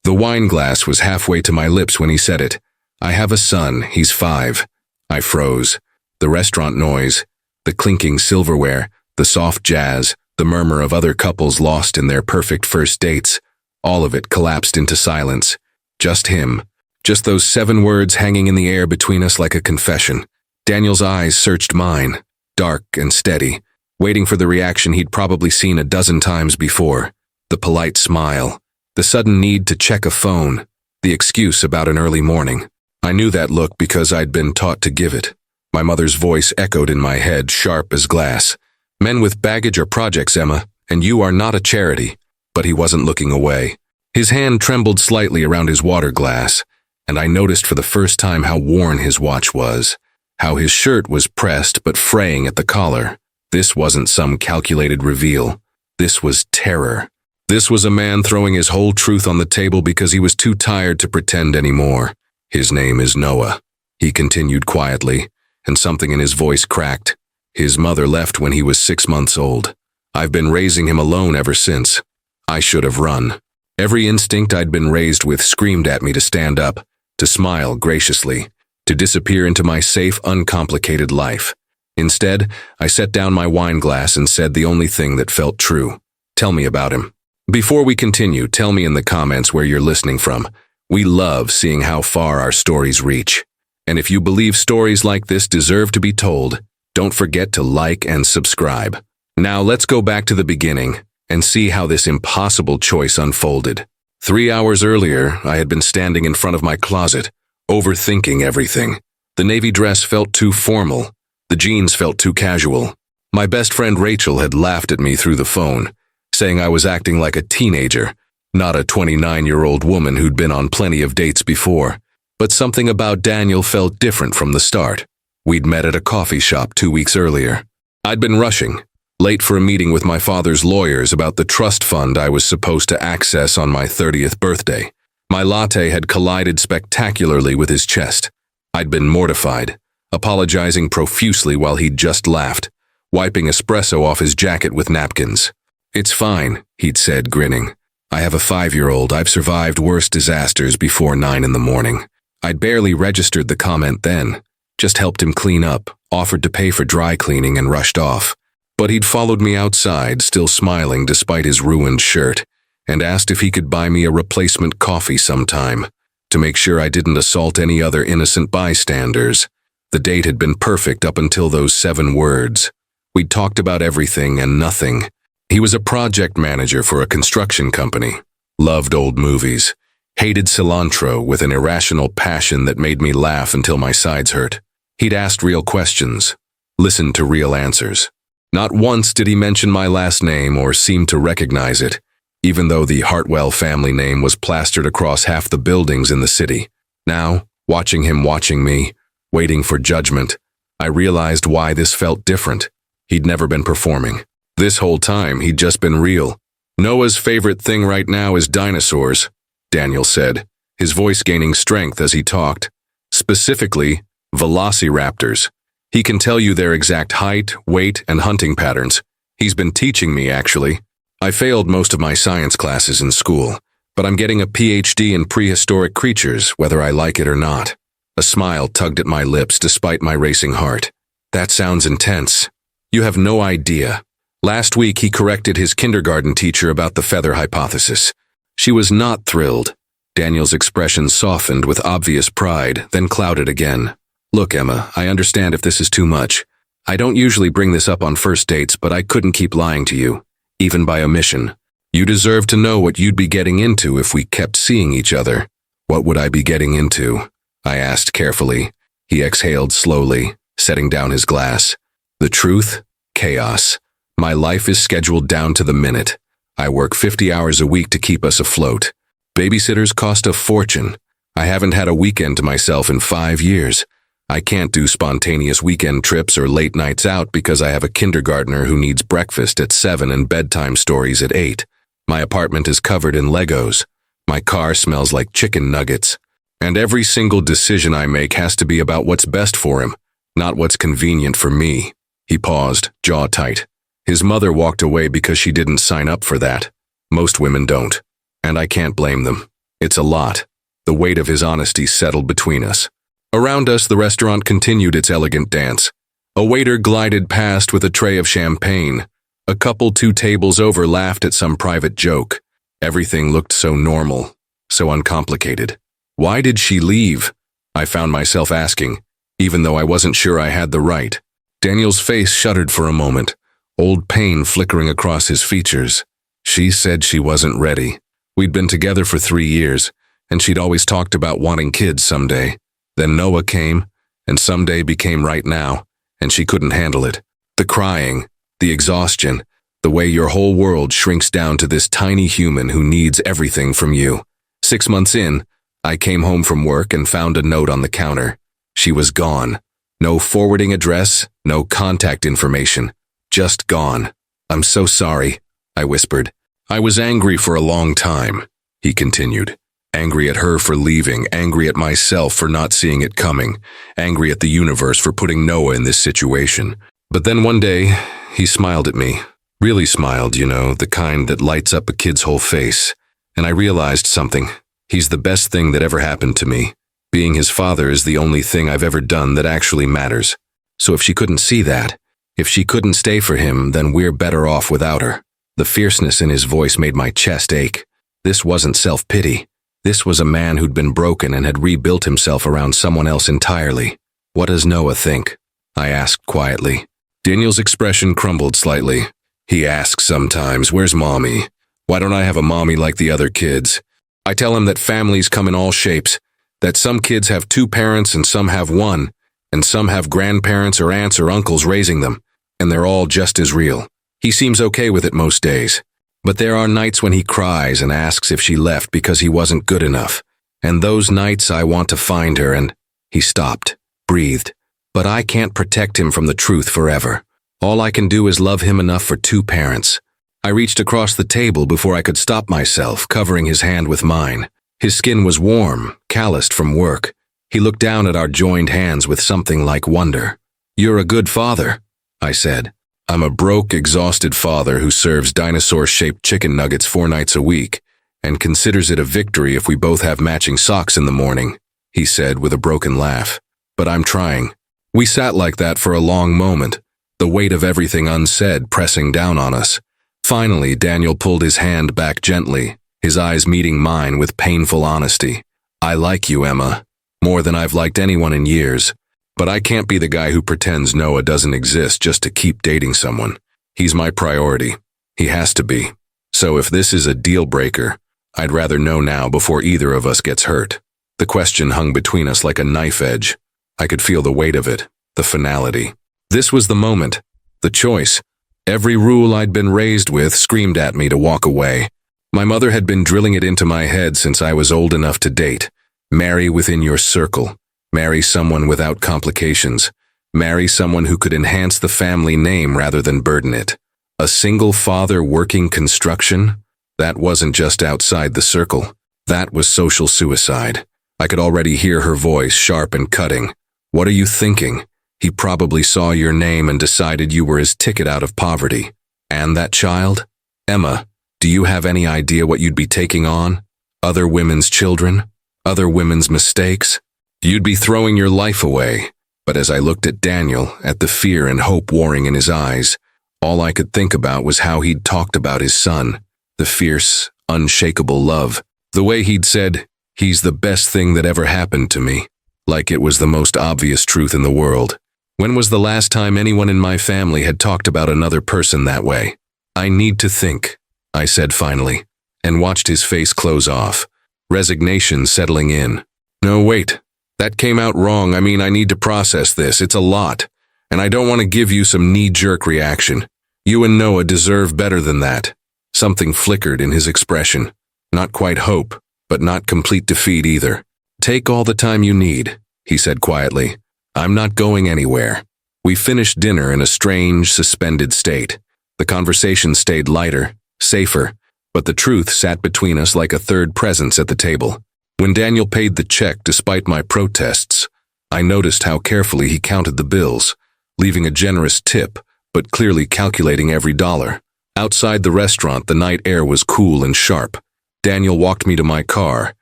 The wine glass was halfway to my lips when he said it. I have a son, he's 5. I froze. The restaurant noise, the clinking silverware, the soft jazz, the murmur of other couples lost in their perfect first dates, all of it collapsed into silence. Just him. Just those 7 words hanging in the air between us like a confession. Daniel's eyes searched mine, dark and steady, waiting for the reaction he'd probably seen a dozen times before. The polite smile, the sudden need to check a phone, the excuse about an early morning. I knew that look because I'd been taught to give it. My mother's voice echoed in my head, sharp as glass. Men with baggage are projects, Emma, and you are not a charity. But he wasn't looking away. His hand trembled slightly around his water glass, and I noticed for the first time how worn his watch was, how his shirt was pressed but fraying at the collar. This wasn't some calculated reveal. This was terror. This was a man throwing his whole truth on the table because he was too tired to pretend anymore. His name is Noah, he continued quietly, and something in his voice cracked. His mother left when he was 6 months old. I've been raising him alone ever since. I should have run. Every instinct I'd been raised with screamed at me to stand up, to smile graciously, to disappear into my safe, uncomplicated life. Instead, I set down my wine glass and said the only thing that felt true. Tell me about him. Before we continue, tell me in the comments where you're listening from. We love seeing how far our stories reach. And if you believe stories like this deserve to be told, don't forget to like and subscribe. Now let's go back to the beginning and see how this impossible choice unfolded. 3 hours earlier, I had been standing in front of my closet, overthinking everything. The navy dress felt too formal. The jeans felt too casual. My best friend Rachel had laughed at me through the phone, saying I was acting like a teenager, not a 29-year-old woman who'd been on plenty of dates before. But something about Daniel felt different from the start. We'd met at a coffee shop 2 weeks earlier. I'd been rushing, late for a meeting with my father's lawyers about the trust fund I was supposed to access on my 30th birthday. My latte had collided spectacularly with his chest. I'd been mortified, apologizing profusely while he'd just laughed, wiping espresso off his jacket with napkins. It's fine, he'd said, grinning. I have a 5-year-old. I've survived worse disasters before 9 in the morning. I'd barely registered the comment then, just helped him clean up, offered to pay for dry cleaning and rushed off. But he'd followed me outside, still smiling despite his ruined shirt, and asked if he could buy me a replacement coffee sometime, to make sure I didn't assault any other innocent bystanders. The date had been perfect up until those 7 words. We'd talked about everything and nothing. He was a project manager for a construction company, loved old movies, hated cilantro with an irrational passion that made me laugh until my sides hurt. He'd asked real questions, listened to real answers. Not once did he mention my last name or seem to recognize it, even though the Hartwell family name was plastered across half the buildings in the city. Now, watching him watching me, waiting for judgment, I realized why this felt different. He'd never been performing. This whole time, he'd just been real. Noah's favorite thing right now is dinosaurs, Daniel said, his voice gaining strength as he talked. Specifically, velociraptors. He can tell you their exact height, weight, and hunting patterns. He's been teaching me, actually. I failed most of my science classes in school, but I'm getting a PhD in prehistoric creatures, whether I like it or not. A smile tugged at my lips despite my racing heart. That sounds intense. You have no idea. Last week, he corrected his kindergarten teacher about the feather hypothesis. She was not thrilled. Daniel's expression softened with obvious pride, then clouded again. Look, Emma, I understand if this is too much. I don't usually bring this up on first dates, but I couldn't keep lying to you, even by omission. You deserve to know what you'd be getting into if we kept seeing each other. What would I be getting into? I asked carefully. He exhaled slowly, setting down his glass. The truth? Chaos. My life is scheduled down to the minute. I work 50 hours a week to keep us afloat. Babysitters cost a fortune. I haven't had a weekend to myself in 5 years. I can't do spontaneous weekend trips or late nights out because I have a kindergartner who needs breakfast at 7 and bedtime stories at 8. My apartment is covered in Legos. My car smells like chicken nuggets. And every single decision I make has to be about what's best for him, not what's convenient for me. He paused, jaw tight. His mother walked away because she didn't sign up for that. Most women don't, and I can't blame them. It's a lot. The weight of his honesty settled between us. Around us, the restaurant continued its elegant dance. A waiter glided past with a tray of champagne. A couple 2 tables over laughed at some private joke. Everything looked so normal, so uncomplicated. Why did she leave? I found myself asking, even though I wasn't sure I had the right. Daniel's face shuddered for a moment, old pain flickering across his features. She said she wasn't ready. We'd been together for 3 years, and she'd always talked about wanting kids someday. Then Noah came, and someday became right now, and she couldn't handle it. The crying, the exhaustion, the way your whole world shrinks down to this tiny human who needs everything from you. 6 months in, I came home from work and found a note on the counter. She was gone. No forwarding address, no contact information. Just gone. I'm so sorry, I whispered. I was angry for a long time, he continued. Angry at her for leaving, angry at myself for not seeing it coming, angry at the universe for putting Noah in this situation. But then one day, he smiled at me. Really smiled, you know, the kind that lights up a kid's whole face. And I realized something. He's the best thing that ever happened to me. Being his father is the only thing I've ever done that actually matters. So if she couldn't see that, if she couldn't stay for him, then we're better off without her. The fierceness in his voice made my chest ache. This wasn't self-pity. This was a man who'd been broken and had rebuilt himself around someone else entirely. What does Noah think? I asked quietly. Daniel's expression crumbled slightly. He asks sometimes, where's mommy? Why don't I have a mommy like the other kids? I tell him that families come in all shapes, that some kids have 2 parents and some have 1, and some have grandparents or aunts or uncles raising them, and they're all just as real. He seems okay with it most days. But there are nights when he cries and asks if she left because he wasn't good enough. And those nights I want to find her and... He stopped, breathed. But I can't protect him from the truth forever. All I can do is love him enough for 2 parents. I reached across the table before I could stop myself, covering his hand with mine. His skin was warm, calloused from work. He looked down at our joined hands with something like wonder. You're a good father, I said. I'm a broke, exhausted father who serves dinosaur-shaped chicken nuggets 4 nights a week and considers it a victory if we both have matching socks in the morning, he said with a broken laugh. But I'm trying. We sat like that for a long moment, the weight of everything unsaid pressing down on us. Finally, Daniel pulled his hand back gently, his eyes meeting mine with painful honesty. I like you, Emma, more than I've liked anyone in years. But I can't be the guy who pretends Noah doesn't exist just to keep dating someone. He's my priority. He has to be. So if this is a deal breaker, I'd rather know now before either of us gets hurt. The question hung between us like a knife edge. I could feel the weight of it, the finality. This was the moment, the choice. Every rule I'd been raised with screamed at me to walk away. My mother had been drilling it into my head since I was old enough to date. Marry within your circle. Marry someone without complications. Marry someone who could enhance the family name rather than burden it. A single father working construction? That wasn't just outside the circle. That was social suicide. I could already hear her voice, sharp and cutting. What are you thinking? He probably saw your name and decided you were his ticket out of poverty. And that child? Emma, do you have any idea what you'd be taking on? Other women's children? Other women's mistakes? You'd be throwing your life away. But as I looked at Daniel, at the fear and hope warring in his eyes, all I could think about was how he'd talked about his son, the fierce, unshakable love, the way he'd said, he's the best thing that ever happened to me, like it was the most obvious truth in the world. When was the last time anyone in my family had talked about another person that way? I need to think, I said finally, and watched his face close off, resignation settling in. No, wait. That came out wrong. I need to process this. It's a lot. And I don't want to give you some knee-jerk reaction. You and Noah deserve better than that. Something flickered in his expression. Not quite hope, but not complete defeat either. Take all the time you need, he said quietly. I'm not going anywhere. We finished dinner in a strange, suspended state. The conversation stayed lighter, safer, but the truth sat between us like a third presence at the table. When Daniel paid the check despite my protests, I noticed how carefully he counted the bills, leaving a generous tip, but clearly calculating every dollar. Outside the restaurant, the night air was cool and sharp. Daniel walked me to my car,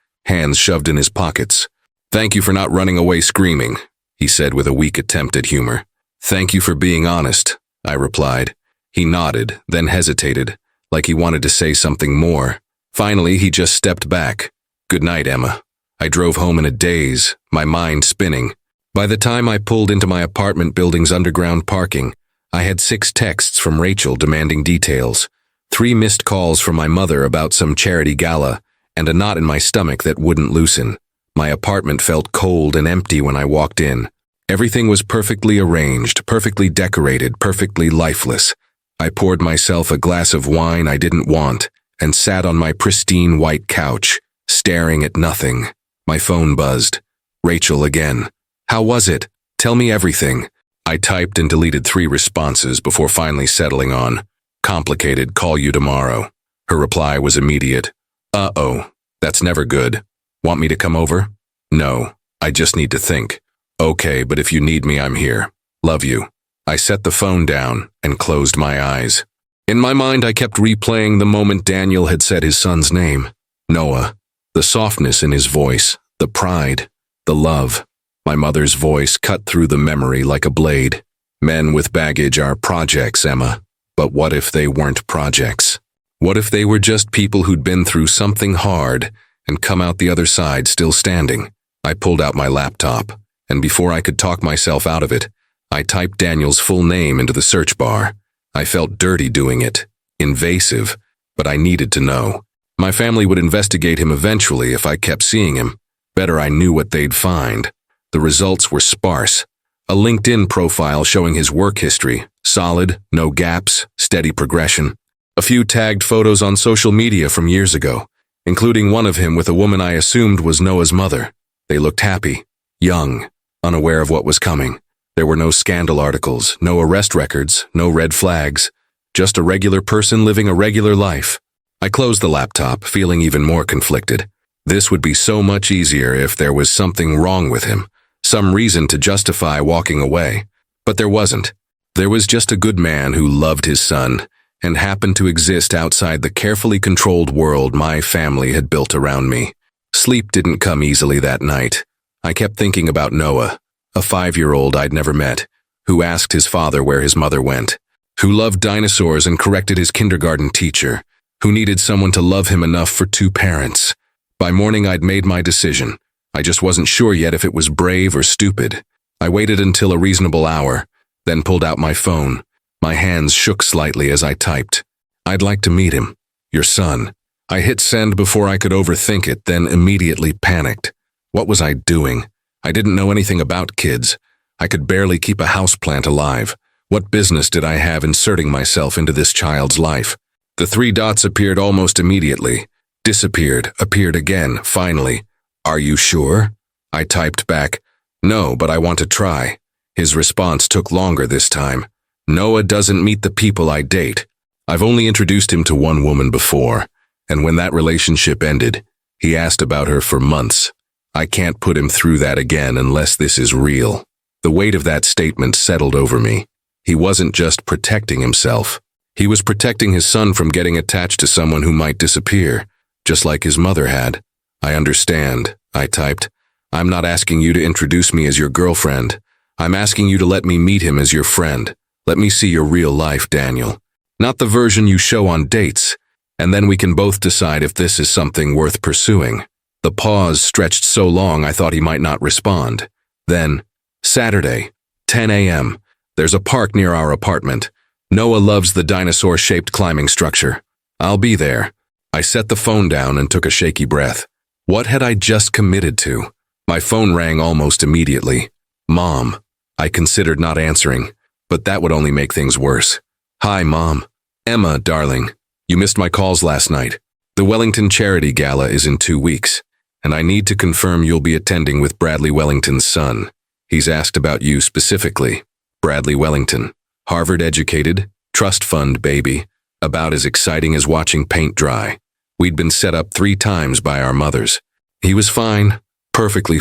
hands shoved in his pockets. "Thank you for not running away screaming," he said with a weak attempt at humor. "Thank you for being honest," I replied. He nodded, then hesitated, like he wanted to say something more. Finally, he just stepped back. "Good night, Emma." I drove home in a daze, my mind spinning. By the time I pulled into my apartment building's underground parking, I had 6 texts from Rachel demanding details, 3 missed calls from my mother about some charity gala, and a knot in my stomach that wouldn't loosen. My apartment felt cold and empty when I walked in. Everything was perfectly arranged, perfectly decorated, perfectly lifeless. I poured myself a glass of wine I didn't want and sat on my pristine white couch, staring at nothing. My phone buzzed. Rachel again. "How was it? Tell me everything." I typed and deleted 3 responses before finally settling on, "Complicated, call you tomorrow." Her reply was immediate. "Uh-oh, that's never good. Want me to come over?" "No, I just need to think." "Okay, but if you need me, I'm here. Love you." I set the phone down and closed my eyes. In my mind, I kept replaying the moment Daniel had said his son's name. Noah. The softness in his voice, the pride, the love. My mother's voice cut through the memory like a blade. "Men with baggage are projects, Emma. But what if they weren't projects? What if they were just people who'd been through something hard and come out the other side still standing?" I pulled out my laptop, and before I could talk myself out of it, I typed Daniel's full name into the search bar. I felt dirty doing it, invasive, but I needed to know. My family would investigate him eventually if I kept seeing him. Better I knew what they'd find. The results were sparse. A LinkedIn profile showing his work history, solid, no gaps, steady progression. A few tagged photos on social media from years ago, including one of him with a woman I assumed was Noah's mother. They looked happy, young, unaware of what was coming. There were no scandal articles, no arrest records, no red flags, just a regular person living a regular life. I closed the laptop, feeling even more conflicted. This would be so much easier if there was something wrong with him, some reason to justify walking away. But there wasn't. There was just a good man who loved his son and happened to exist outside the carefully controlled world my family had built around me. Sleep didn't come easily that night. I kept thinking about Noah, a 5-year-old I'd never met, who asked his father where his mother went, who loved dinosaurs and corrected his kindergarten teacher, who needed someone to love him enough for 2 parents. By morning, I'd made my decision. I just wasn't sure yet if it was brave or stupid. I waited until a reasonable hour, then pulled out my phone. My hands shook slightly as I typed. "I'd like to meet him. Your son." I hit send before I could overthink it, then immediately panicked. What was I doing? I didn't know anything about kids. I could barely keep a houseplant alive. What business did I have inserting myself into this child's life? The 3 dots appeared almost immediately. Disappeared, appeared again, finally. "Are you sure?" I typed back, "No, but I want to try." His response took longer this time. "Noah doesn't meet the people I date. I've only introduced him to one woman before, and when that relationship ended, he asked about her for months. I can't put him through that again unless this is real." The weight of that statement settled over me. He wasn't just protecting himself. He was protecting his son from getting attached to someone who might disappear, just like his mother had. "I understand," I typed. "I'm not asking you to introduce me as your girlfriend. I'm asking you to let me meet him as your friend. Let me see your real life, Daniel. Not the version you show on dates, and then we can both decide if this is something worth pursuing." The pause stretched so long I thought he might not respond. Then, Saturday, 10 a.m. There's a park near our apartment. Noah loves the dinosaur-shaped climbing structure. I'll be there. I set the phone down and took a shaky breath. What had I just committed to? My phone rang almost immediately. Mom. I considered not answering, but that would only make things worse. "Hi, Mom. Emma, darling. You missed my calls last night. The Wellington Charity Gala is in 2 weeks, and I need to confirm you'll be attending with Bradley Wellington's son. He's asked about you specifically. Bradley Wellington. Harvard-educated, trust fund baby. About as exciting as watching paint dry. We'd been set up 3 times by our mothers. He was fine, perfectly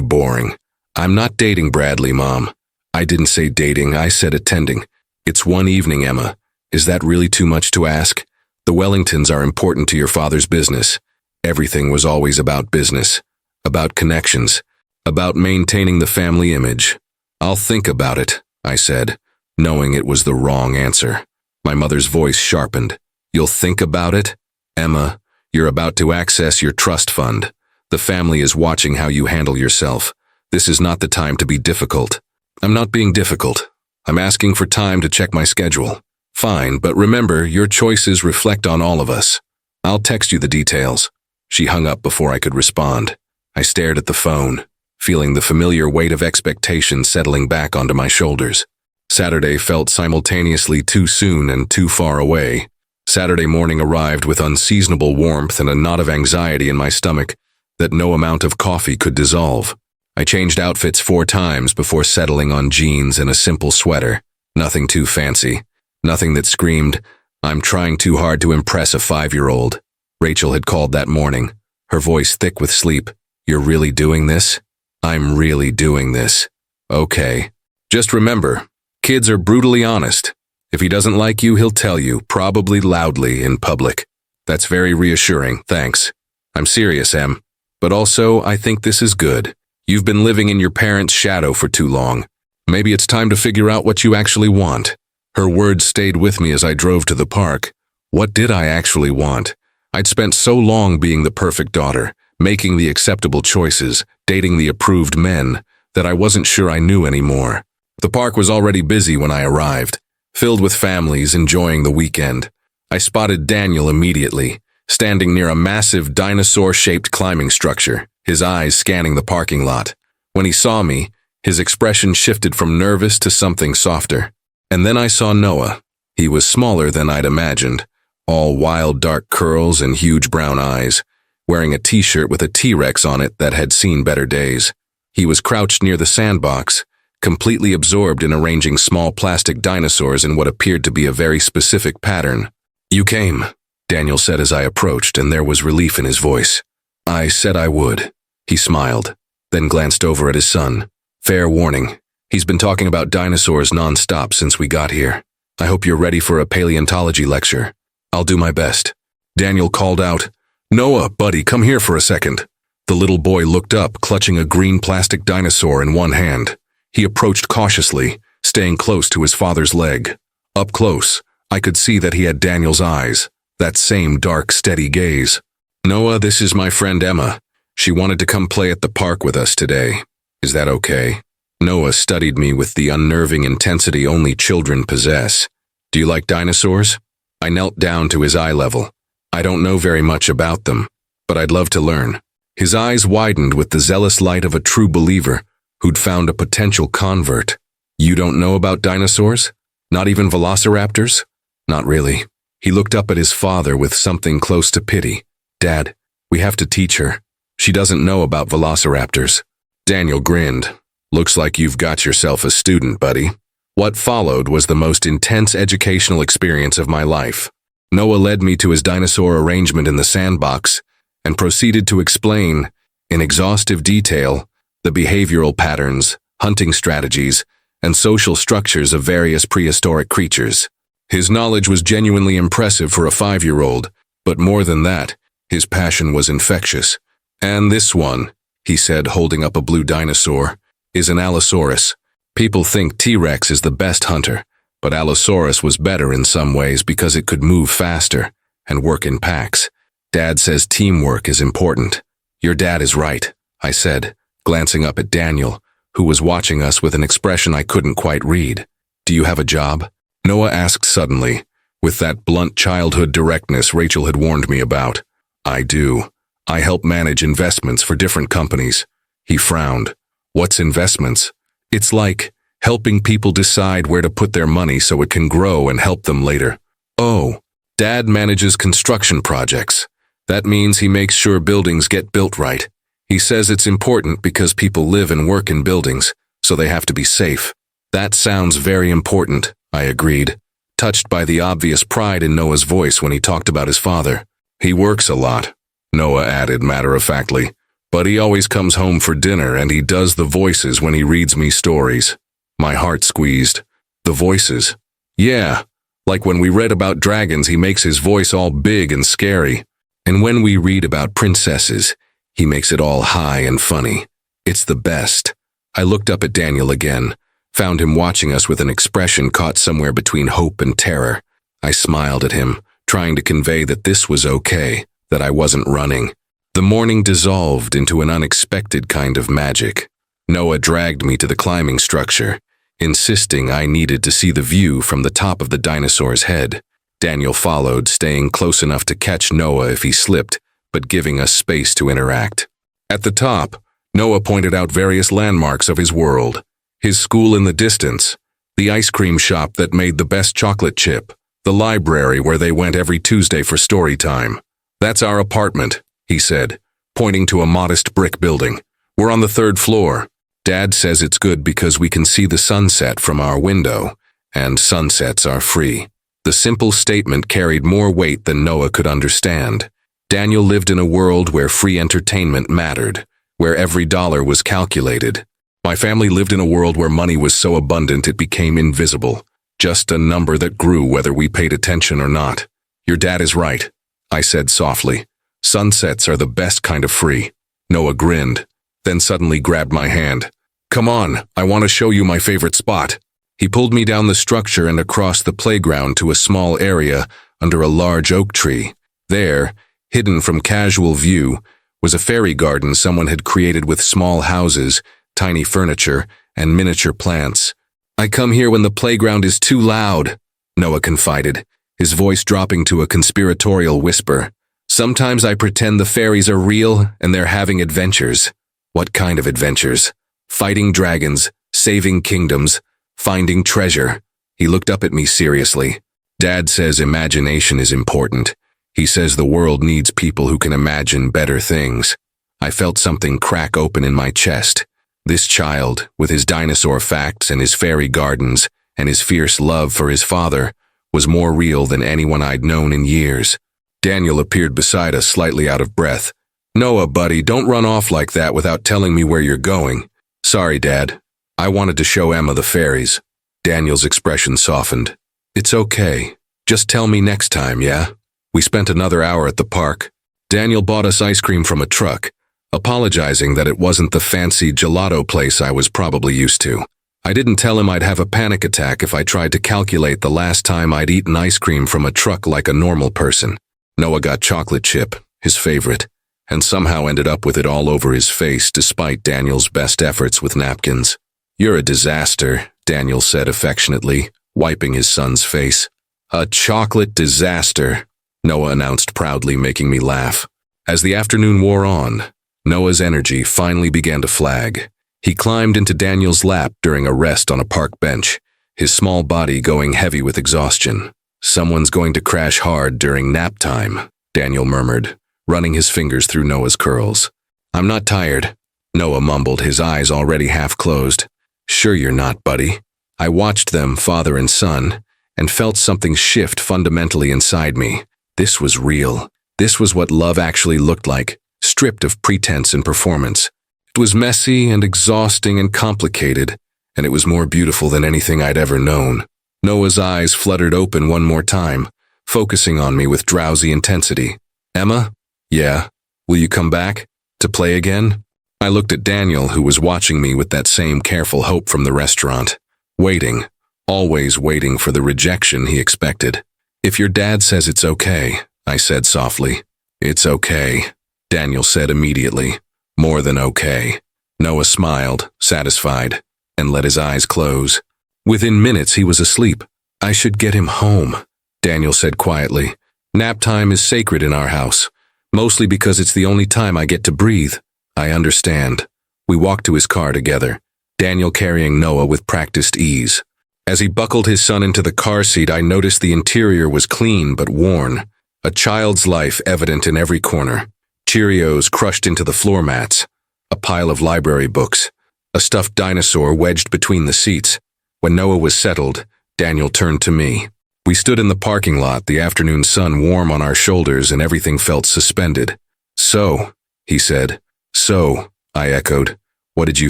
boring. I'm not dating Bradley, Mom. I didn't say dating, I said attending. It's one evening, Emma. Is that really too much to ask? The Wellingtons are important to your father's business. Everything was always about business, about connections, about maintaining the family image. "I'll think about it," I said, knowing it was the wrong answer. My mother's voice sharpened. "You'll think about it? Emma, you're about to access your trust fund. The family is watching how you handle yourself. This is not the time to be difficult." "I'm not being difficult. I'm asking for time to check my schedule." "Fine, but remember, your choices reflect on all of us. I'll text you the details." She hung up before I could respond. I stared at the phone, feeling the familiar weight of expectation settling back onto my shoulders. Saturday felt simultaneously too soon and too far away. Saturday morning arrived with unseasonable warmth and a knot of anxiety in my stomach that no amount of coffee could dissolve. I changed outfits 4 times before settling on jeans and a simple sweater. Nothing too fancy. Nothing that screamed, "I'm trying too hard to impress a 5-year-old." Rachel had called that morning, her voice thick with sleep. "You're really doing this?" "I'm really doing this." "Okay. Just remember, kids are brutally honest. If he doesn't like you, he'll tell you, probably loudly in public." "That's very reassuring, thanks." "I'm serious, Em. But also, I think this is good. You've been living in your parents' shadow for too long. Maybe it's time to figure out what you actually want." Her words stayed with me as I drove to the park. What did I actually want? I'd spent so long being the perfect daughter, making the acceptable choices, dating the approved men, that I wasn't sure I knew anymore. The park was already busy when I arrived, filled with families enjoying the weekend. I spotted Daniel immediately, standing near a massive dinosaur-shaped climbing structure, his eyes scanning the parking lot. When he saw me, his expression shifted from nervous to something softer. And then I saw Noah. He was smaller than I'd imagined, all wild dark curls and huge brown eyes, wearing a t-shirt with a T-Rex on it that had seen better days. He was crouched near the sandbox, completely absorbed in arranging small plastic dinosaurs in what appeared to be a very specific pattern. "You came," Daniel said as I approached, and there was relief in his voice. "I said I would." He smiled, then glanced over at his son. "Fair warning, he's been talking about dinosaurs non-stop since we got here. I hope you're ready for a paleontology lecture." "I'll do my best." Daniel called out, "Noah, buddy, come here for a second." The little boy looked up, clutching a green plastic dinosaur in one hand. He approached cautiously, staying close to his father's leg. Up close, I could see that he had Daniel's eyes, that same dark, steady gaze. "Noah, this is my friend Emma. She wanted to come play at the park with us today. Is that okay?" Noah studied me with the unnerving intensity only children possess. "Do you like dinosaurs?" I knelt down to his eye level. "I don't know very much about them, but I'd love to learn." His eyes widened with the zealous light of a true believer who'd found a potential convert. "You don't know about dinosaurs? Not even velociraptors?" "Not really." He looked up at his father with something close to pity. "Dad, we have to teach her. She doesn't know about velociraptors." Daniel grinned. "Looks like you've got yourself a student, buddy." What followed was the most intense educational experience of my life. Noah led me to his dinosaur arrangement in the sandbox and proceeded to explain, in exhaustive detail, the behavioral patterns, hunting strategies, and social structures of various prehistoric creatures. His knowledge was genuinely impressive for a 5-year-old, but more than that, his passion was infectious. "And this one," he said, holding up a blue dinosaur, "is an Allosaurus. People think T-Rex is the best hunter, but Allosaurus was better in some ways because it could move faster and work in packs. Dad says teamwork is important." "Your dad is right," I said, glancing up at Daniel, who was watching us with an expression I couldn't quite read. "Do you have a job?" Noah asked suddenly, with that blunt childhood directness Rachel had warned me about. "I do. I help manage investments for different companies." He frowned. "What's investments?" "It's like helping people decide where to put their money so it can grow and help them later." "Oh, Dad manages construction projects. That means he makes sure buildings get built right. He says it's important because people live and work in buildings, so they have to be safe." "That sounds very important," I agreed, touched by the obvious pride in Noah's voice when he talked about his father. "He works a lot," Noah added matter-of-factly, "but he always comes home for dinner and he does the voices when he reads me stories." My heart squeezed. "The voices?" "Yeah, like when we read about dragons, he makes his voice all big and scary." And when we read about princesses, he makes it all high and funny. It's the best. I looked up at Daniel again, found him watching us with an expression caught somewhere between hope and terror. I smiled at him, trying to convey that this was okay, that I wasn't running. The morning dissolved into an unexpected kind of magic. Noah dragged me to the climbing structure, insisting I needed to see the view from the top of the dinosaur's head. Daniel followed, staying close enough to catch Noah if he slipped, but giving us space to interact. At the top, Noah pointed out various landmarks of his world. His school in the distance, the ice cream shop that made the best chocolate chip, the library where they went every Tuesday for story time. "That's our apartment," he said, pointing to a modest brick building. "We're on the 3rd floor. Dad says it's good because we can see the sunset from our window, and sunsets are free." The simple statement carried more weight than Noah could understand. Daniel lived in a world where free entertainment mattered, where every dollar was calculated. My family lived in a world where money was so abundant it became invisible, just a number that grew whether we paid attention or not. "Your dad is right," I said softly. "Sunsets are the best kind of free." Noah grinned, then suddenly grabbed my hand. "Come on, I want to show you my favorite spot." He pulled me down the structure and across the playground to a small area under a large oak tree. There, hidden from casual view, was a fairy garden someone had created with small houses, tiny furniture, and miniature plants. "I come here when the playground is too loud," Noah confided, his voice dropping to a conspiratorial whisper. "Sometimes I pretend the fairies are real and they're having adventures." "What kind of adventures?" "Fighting dragons, saving kingdoms, finding treasure." He looked up at me seriously. "Dad says imagination is important. He says the world needs people who can imagine better things." I felt something crack open in my chest. This child, with his dinosaur facts and his fairy gardens and his fierce love for his father, was more real than anyone I'd known in years. Daniel appeared beside us, slightly out of breath. "Noah, buddy, don't run off like that without telling me where you're going." "Sorry, Dad. I wanted to show Emma the fairies." Daniel's expression softened. "It's okay. Just tell me next time, yeah?" We spent another hour at the park. Daniel bought us ice cream from a truck, apologizing that it wasn't the fancy gelato place I was probably used to. I didn't tell him I'd have a panic attack if I tried to calculate the last time I'd eaten ice cream from a truck like a normal person. Noah got chocolate chip, his favorite, and somehow ended up with it all over his face despite Daniel's best efforts with napkins. "You're a disaster," Daniel said affectionately, wiping his son's face. "A chocolate disaster," Noah announced proudly, making me laugh. As the afternoon wore on, Noah's energy finally began to flag. He climbed into Daniel's lap during a rest on a park bench, his small body going heavy with exhaustion. "Someone's going to crash hard during nap time," Daniel murmured, running his fingers through Noah's curls. "I'm not tired," Noah mumbled, his eyes already half closed. "Sure you're not, buddy." I watched them, father and son, and felt something shift fundamentally inside me. This was real. This was what love actually looked like, stripped of pretense and performance. It was messy and exhausting and complicated, and it was more beautiful than anything I'd ever known. Noah's eyes fluttered open one more time, focusing on me with drowsy intensity. "Emma?" "Yeah. Will you come back? To play again?" I looked at Daniel, who was watching me with that same careful hope from the restaurant. Waiting, always waiting for the rejection he expected. "If your dad says it's okay," I said softly. "It's okay," Daniel said immediately. "More than okay." Noah smiled, satisfied, and let his eyes close. Within minutes he was asleep. "I should get him home," Daniel said quietly. "Nap time is sacred in our house, mostly because it's the only time I get to breathe." "I understand." We walked to his car together, Daniel carrying Noah with practiced ease. As he buckled his son into the car seat, I noticed the interior was clean but worn, a child's life evident in every corner. Cheerios crushed into the floor mats, a pile of library books, a stuffed dinosaur wedged between the seats. When Noah was settled, Daniel turned to me. We stood in the parking lot, the afternoon sun warm on our shoulders, and everything felt suspended. "So," he said. "So," I echoed. "What did you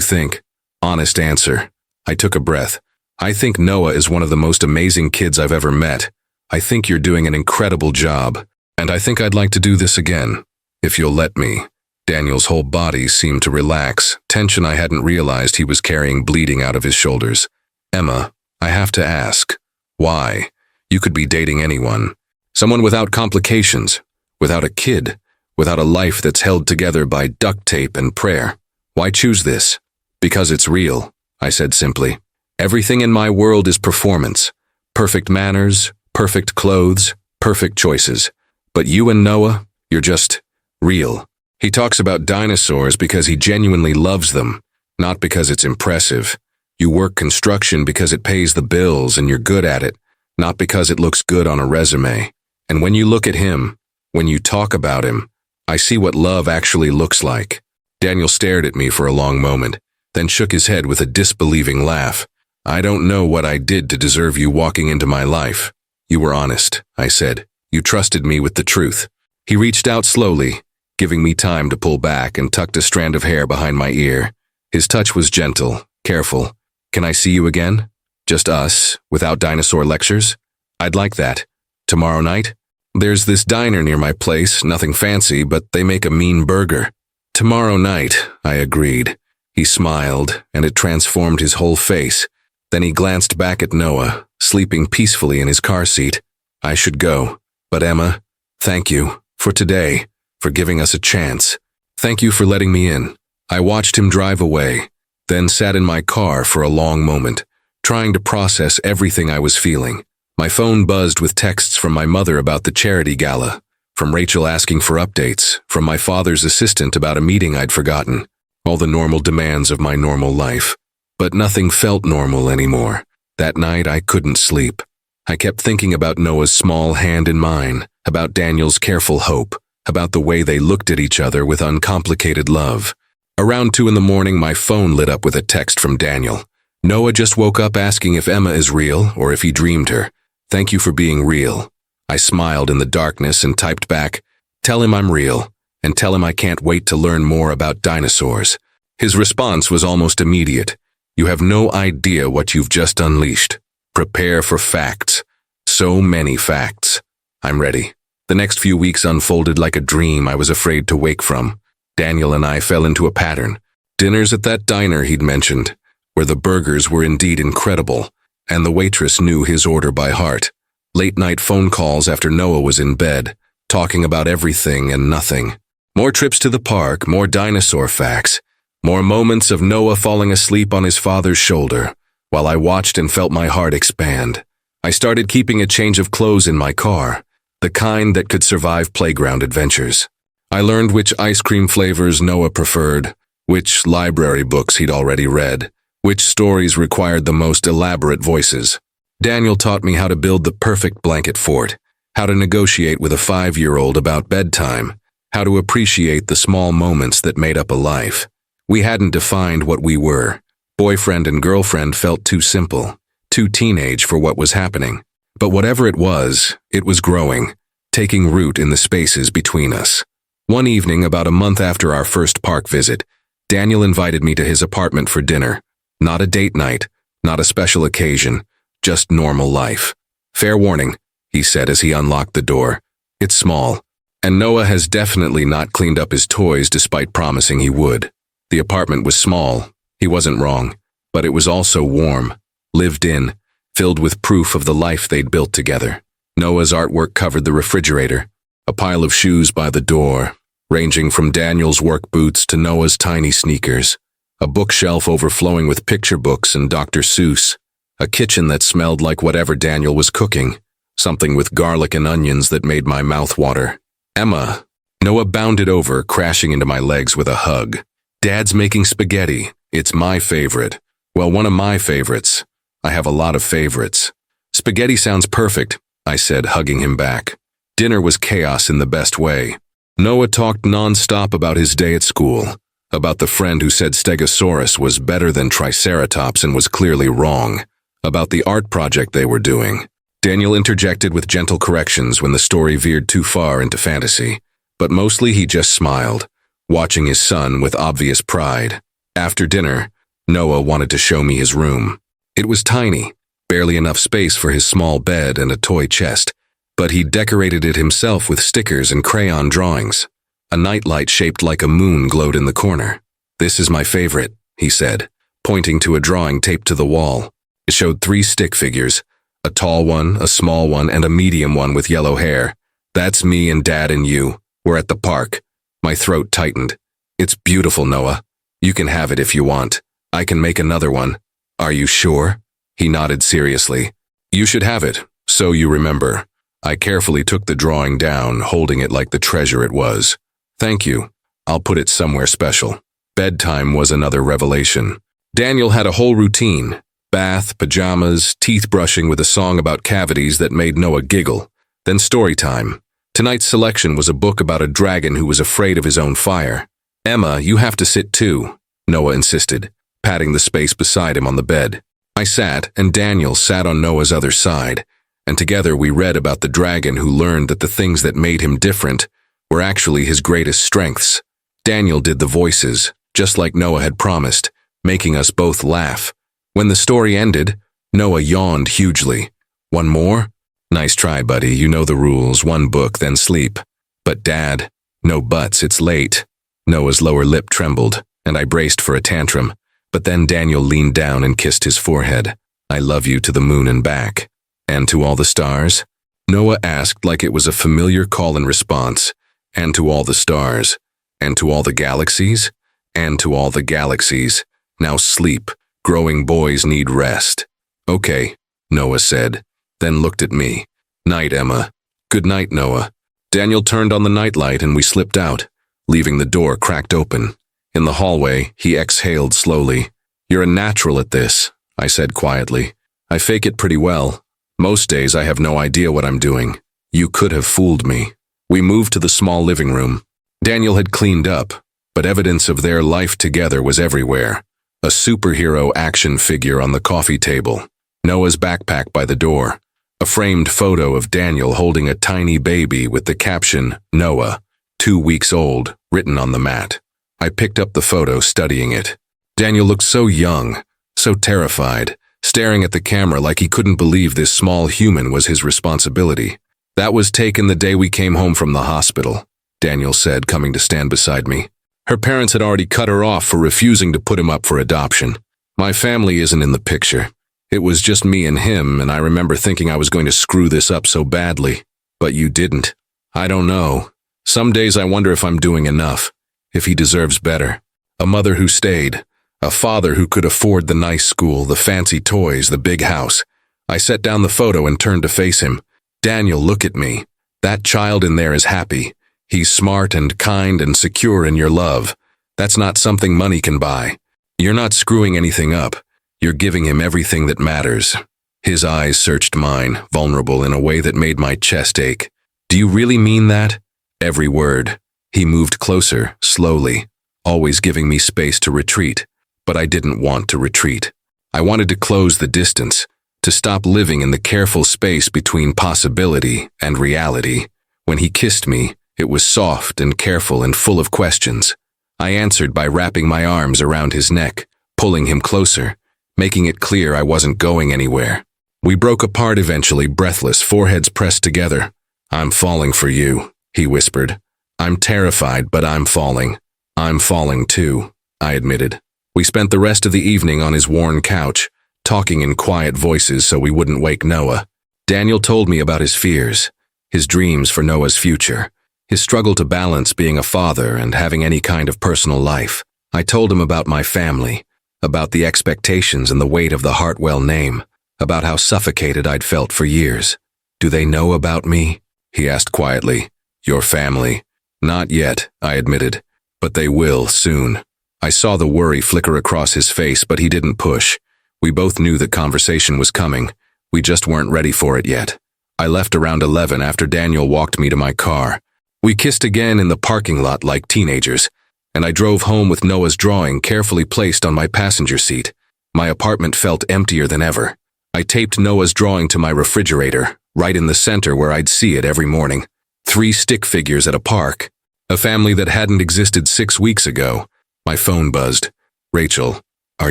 think?" Honest answer. I took a breath. "I think Noah is one of the most amazing kids I've ever met. I think you're doing an incredible job." And I think I'd like to do this again, if you'll let me. Daniel's whole body seemed to relax, tension I hadn't realized he was carrying bleeding out of his shoulders. Emma, I have to ask, why? You could be dating anyone. Someone without complications, without a kid, without a life that's held together by duct tape and prayer. Why choose this? Because it's real, I said simply. Everything in my world is performance. Perfect manners, perfect clothes, perfect choices. But you and Noah, you're just real. He talks about dinosaurs because he genuinely loves them, not because it's impressive. You work construction because it pays the bills and you're good at it, not because it looks good on a resume. And when you look at him, when you talk about him, I see what love actually looks like. Daniel stared at me for a long moment, then shook his head with a disbelieving laugh. I don't know what I did to deserve you walking into my life. You were honest, I said. You trusted me with the truth. He reached out slowly, giving me time to pull back, and tucked a strand of hair behind my ear. His touch was gentle, careful. Can I see you again? Just us, without dinosaur lectures? I'd like that. Tomorrow night? There's this diner near my place, nothing fancy, but they make a mean burger. Tomorrow night, I agreed. He smiled, and it transformed his whole face. Then he glanced back at Noah, sleeping peacefully in his car seat. I should go. But Emma, thank you, for today, for giving us a chance. Thank you for letting me in. I watched him drive away, then sat in my car for a long moment, trying to process everything I was feeling. My phone buzzed with texts from my mother about the charity gala, from Rachel asking for updates, from my father's assistant about a meeting I'd forgotten, all the normal demands of my normal life. But nothing felt normal anymore. That night I couldn't sleep. I kept thinking about Noah's small hand in mine, about Daniel's careful hope, about the way they looked at each other with uncomplicated love. Around 2 in the morning, my phone lit up with a text from Daniel. Noah just woke up asking if Emma is real or if he dreamed her. Thank you for being real. I smiled in the darkness and typed back, tell him I'm real, and tell him I can't wait to learn more about dinosaurs. His response was almost immediate. You have no idea what you've just unleashed. Prepare for facts. So many facts. I'm ready. The next few weeks unfolded like a dream I was afraid to wake from. Daniel and I fell into a pattern. Dinners at that diner he'd mentioned, where the burgers were indeed incredible, and the waitress knew his order by heart. Late-night phone calls after Noah was in bed, talking about everything and nothing. More trips to the park, more dinosaur facts, more moments of Noah falling asleep on his father's shoulder, while I watched and felt my heart expand. I started keeping a change of clothes in my car, the kind that could survive playground adventures. I learned which ice cream flavors Noah preferred, which library books he'd already read, which stories required the most elaborate voices. Daniel taught me how to build the perfect blanket fort, how to negotiate with a 5-year-old about bedtime, how to appreciate the small moments that made up a life. We hadn't defined what we were. Boyfriend and girlfriend felt too simple, too teenage for what was happening. But whatever it was growing, taking root in the spaces between us. One evening, about a month after our first park visit, Daniel invited me to his apartment for dinner. Not a date night, not a special occasion, just normal life. Fair warning, he said as he unlocked the door. It's small, and Noah has definitely not cleaned up his toys despite promising he would. The apartment was small, he wasn't wrong, but it was also warm, lived in, filled with proof of the life they'd built together. Noah's artwork covered the refrigerator, a pile of shoes by the door, ranging from Daniel's work boots to Noah's tiny sneakers, a bookshelf overflowing with picture books and Dr. Seuss, a kitchen that smelled like whatever Daniel was cooking, something with garlic and onions that made my mouth water. Emma. Noah bounded over, crashing into my legs with a hug. Dad's making spaghetti. It's my favorite. Well, one of my favorites. I have a lot of favorites. Spaghetti sounds perfect, I said, hugging him back. Dinner was chaos in the best way. Noah talked nonstop about his day at school, about the friend who said Stegosaurus was better than Triceratops and was clearly wrong, about the art project they were doing. Daniel interjected with gentle corrections when the story veered too far into fantasy, but mostly he just smiled, watching his son with obvious pride. After dinner, Noah wanted to show me his room. It was tiny, barely enough space for his small bed and a toy chest, but he decorated it himself with stickers and crayon drawings. A nightlight shaped like a moon glowed in the corner. "This is my favorite," he said, pointing to a drawing taped to the wall. It showed 3 stick figures, a tall one, a small one, and a medium one with yellow hair. "That's me and Dad and you. We're at the park." My throat tightened. "It's beautiful, Noah. You can have it if you want. I can make another one." "Are you sure?" He nodded seriously. "You should have it, so you remember." I carefully took the drawing down, holding it like the treasure it was. "Thank you. I'll put it somewhere special." Bedtime was another revelation. Daniel had a whole routine: bath, pajamas, teeth brushing with a song about cavities that made Noah giggle. Then story time. Tonight's selection was a book about a dragon who was afraid of his own fire. "Emma, you have to sit too," Noah insisted, patting the space beside him on the bed. I sat, and Daniel sat on Noah's other side, and together we read about the dragon who learned that the things that made him different were actually his greatest strengths. Daniel did the voices, just like Noah had promised, making us both laugh. When the story ended, Noah yawned hugely. "One more?" "Nice try, buddy. You know the rules. 1 book, then sleep." "But Dad." "No buts, it's late." Noah's lower lip trembled, and I braced for a tantrum. But then Daniel leaned down and kissed his forehead. "I love you to the moon and back." "And to all the stars?" Noah asked like it was a familiar call and response. "And to all the stars." "And to all the galaxies?" "And to all the galaxies. Now sleep. Growing boys need rest." "Okay," Noah said, then looked at me. "Night, Emma." "Good night, Noah." Daniel turned on the nightlight and we slipped out, leaving the door cracked open. In the hallway, he exhaled slowly. "You're a natural at this," I said quietly. "I fake it pretty well. Most days I have no idea what I'm doing. You could have fooled me." We moved to the small living room. Daniel had cleaned up, but evidence of their life together was everywhere. A superhero action figure on the coffee table, Noah's backpack by the door, a framed photo of Daniel holding a tiny baby with the caption, "Noah, 2 weeks old," written on the mat. I picked up the photo, studying it. Daniel looked so young, so terrified, staring at the camera like he couldn't believe this small human was his responsibility. "That was taken the day we came home from the hospital," Daniel said, coming to stand beside me. "Her parents had already cut her off for refusing to put him up for adoption. My family isn't in the picture. It was just me and him, and I remember thinking I was going to screw this up so badly. But you didn't. I don't know. Some days I wonder if I'm doing enough, if he deserves better. A mother who stayed, a father who could afford the nice school, the fancy toys, the big house." I set down the photo and turned to face him. "Daniel, look at me. That child in there is happy. He's smart and kind and secure in your love. That's not something money can buy. You're not screwing anything up. You're giving him everything that matters." His eyes searched mine, vulnerable in a way that made my chest ache. "Do you really mean that?" "Every word." He moved closer, slowly, always giving me space to retreat. But I didn't want to retreat. I wanted to close the distance, to stop living in the careful space between possibility and reality. When he kissed me, it was soft and careful and full of questions. I answered by wrapping my arms around his neck, pulling him closer, making it clear I wasn't going anywhere. We broke apart eventually, breathless, foreheads pressed together. "I'm falling for you," he whispered. "I'm terrified, but I'm falling." "I'm falling too," I admitted. We spent the rest of the evening on his worn couch, talking in quiet voices so we wouldn't wake Noah. Daniel told me about his fears, his dreams for Noah's future, his struggle to balance being a father and having any kind of personal life. I told him about my family, about the expectations and the weight of the Hartwell name, about how suffocated I'd felt for years. "Do they know about me?" he asked quietly. "Your family?" "Not yet," I admitted, "but they will soon." I saw the worry flicker across his face, but he didn't push. We both knew the conversation was coming. We just weren't ready for it yet. I left around 11 after Daniel walked me to my car. We kissed again in the parking lot like teenagers, and I drove home with Noah's drawing carefully placed on my passenger seat. My apartment felt emptier than ever. I taped Noah's drawing to my refrigerator, right in the center where I'd see it every morning. 3 stick figures at a park. A family that hadn't existed 6 weeks ago. My phone buzzed. "Rachel, are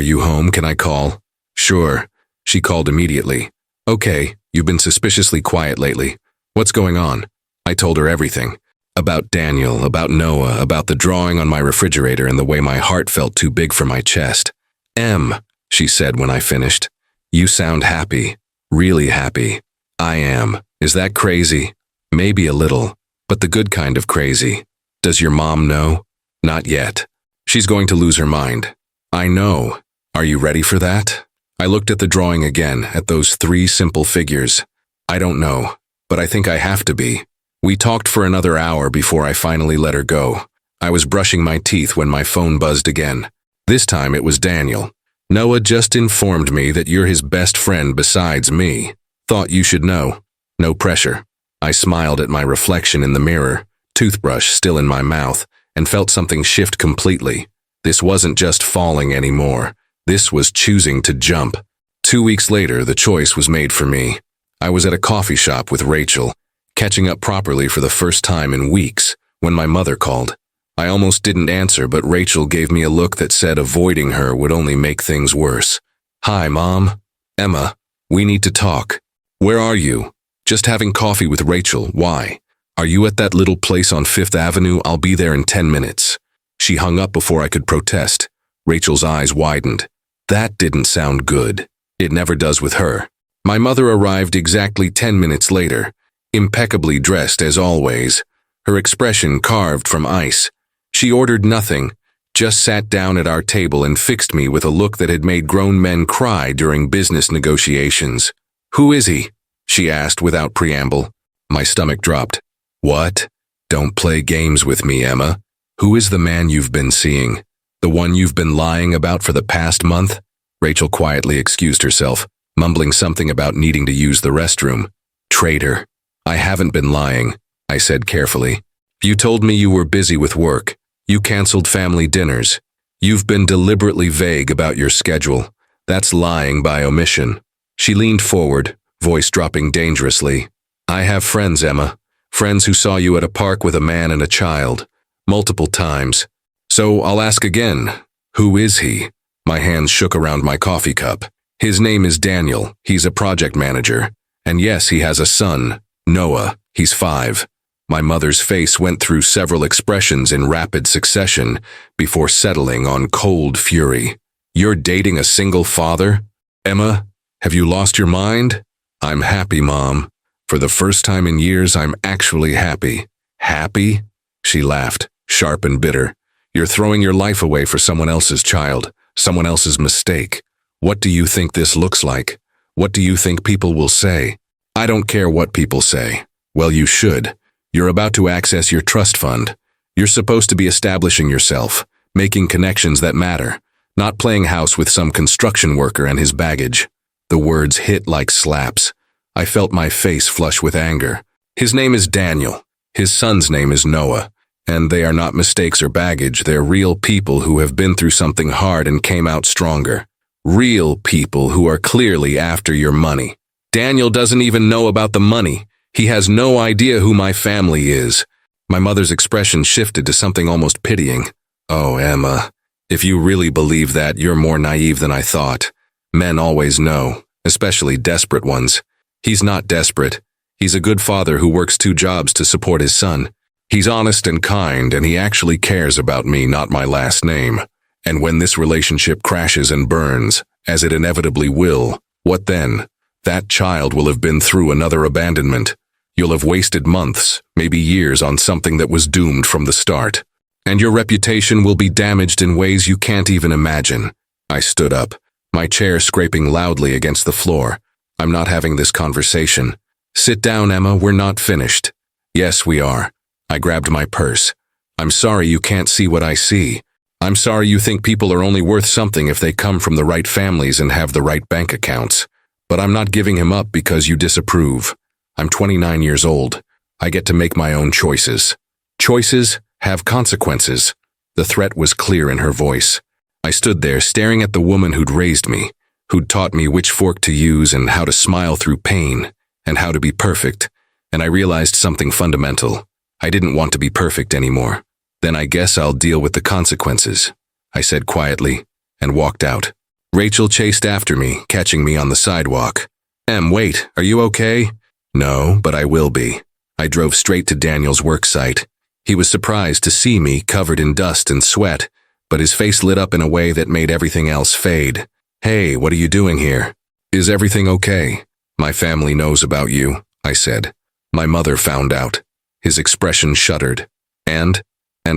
you home? Can I call?" "Sure." She called immediately. "Okay, you've been suspiciously quiet lately. What's going on? I told her everything. About Daniel, about Noah, about the drawing on my refrigerator and the way my heart felt too big for my chest. Em, she said when I finished. You sound happy. Really happy. I am. Is that crazy? Maybe a little, but the good kind of crazy. Does your mom know? Not yet. She's going to lose her mind. I know. Are you ready for that? I looked at the drawing again, at those 3 simple figures. I don't know, but I think I have to be. We talked for another hour before I finally let her go. I was brushing my teeth when my phone buzzed again. This time it was Daniel. Noah just informed me that you're his best friend besides me. Thought you should know. No pressure. I smiled at my reflection in the mirror, toothbrush still in my mouth, and felt something shift completely. This wasn't just falling anymore. This was choosing to jump. 2 weeks later, the choice was made for me. I was at a coffee shop with Rachel, catching up properly for the first time in weeks, when my mother called. I almost didn't answer, but Rachel gave me a look that said avoiding her would only make things worse. Hi, Mom. Emma, we need to talk. Where are you? Just having coffee with Rachel. Why? Are you at that little place on 5th Avenue? I'll be there in 10 minutes. She hung up before I could protest. Rachel's eyes widened. That didn't sound good. It never does with her. My mother arrived exactly 10 minutes later, impeccably dressed as always, her expression carved from ice. She ordered nothing, just sat down at our table and fixed me with a look that had made grown men cry during business negotiations. Who is he? She asked without preamble. My stomach dropped. What? Don't play games with me, Emma. Who is the man you've been seeing? The one you've been lying about for the past month? Rachel quietly excused herself, mumbling something about needing to use the restroom. Traitor. I haven't been lying, I said carefully. You told me you were busy with work. You canceled family dinners. You've been deliberately vague about your schedule. That's lying by omission. She leaned forward, voice dropping dangerously. I have friends, Emma. Friends who saw you at a park with a man and a child. Multiple times. So I'll ask again. Who is he? My hands shook around my coffee cup. His name is Daniel. He's a project manager. And yes, he has a son, Noah. He's 5. My mother's face went through several expressions in rapid succession before settling on cold fury. You're dating a single father? Emma, have you lost your mind? I'm happy, Mom. For the first time in years, I'm actually happy. Happy? She laughed, sharp and bitter. You're throwing your life away for someone else's child, someone else's mistake. What do you think this looks like? What do you think people will say? I don't care what people say. Well, you should. You're about to access your trust fund. You're supposed to be establishing yourself, making connections that matter, not playing house with some construction worker and his baggage. The words hit like slaps. I felt my face flush with anger. His name is Daniel. His son's name is Noah. And they are not mistakes or baggage. They're real people who have been through something hard and came out stronger. Real people who are clearly after your money. Daniel doesn't even know about the money. He has no idea who my family is. My mother's expression shifted to something almost pitying. Oh, Emma, if you really believe that, you're more naive than I thought. Men always know, especially desperate ones. He's not desperate. He's a good father who works 2 jobs to support his son. He's honest and kind, and he actually cares about me, not my last name. And when this relationship crashes and burns, as it inevitably will, what then? That child will have been through another abandonment. You'll have wasted months, maybe years, on something that was doomed from the start. And your reputation will be damaged in ways you can't even imagine. I stood up, my chair scraping loudly against the floor. I'm not having this conversation. Sit down, Emma, we're not finished. Yes, we are. I grabbed my purse. I'm sorry you can't see what I see. I'm sorry you think people are only worth something if they come from the right families and have the right bank accounts. But I'm not giving him up because you disapprove. I'm 29 years old. I get to make my own choices. Choices have consequences. The threat was clear in her voice. I stood there staring at the woman who'd raised me, who'd taught me which fork to use and how to smile through pain, and how to be perfect, and I realized something fundamental. I didn't want to be perfect anymore. Then I guess I'll deal with the consequences, I said quietly, and walked out. Rachel chased after me, catching me on the sidewalk. Em, wait, are you okay? No, but I will be. I drove straight to Daniel's work site. He was surprised to see me covered in dust and sweat, but his face lit up in a way that made everything else fade. "Hey, what are you doing here? Is everything okay?" "My family knows about you," I said. "My mother found out." His expression shuddered. And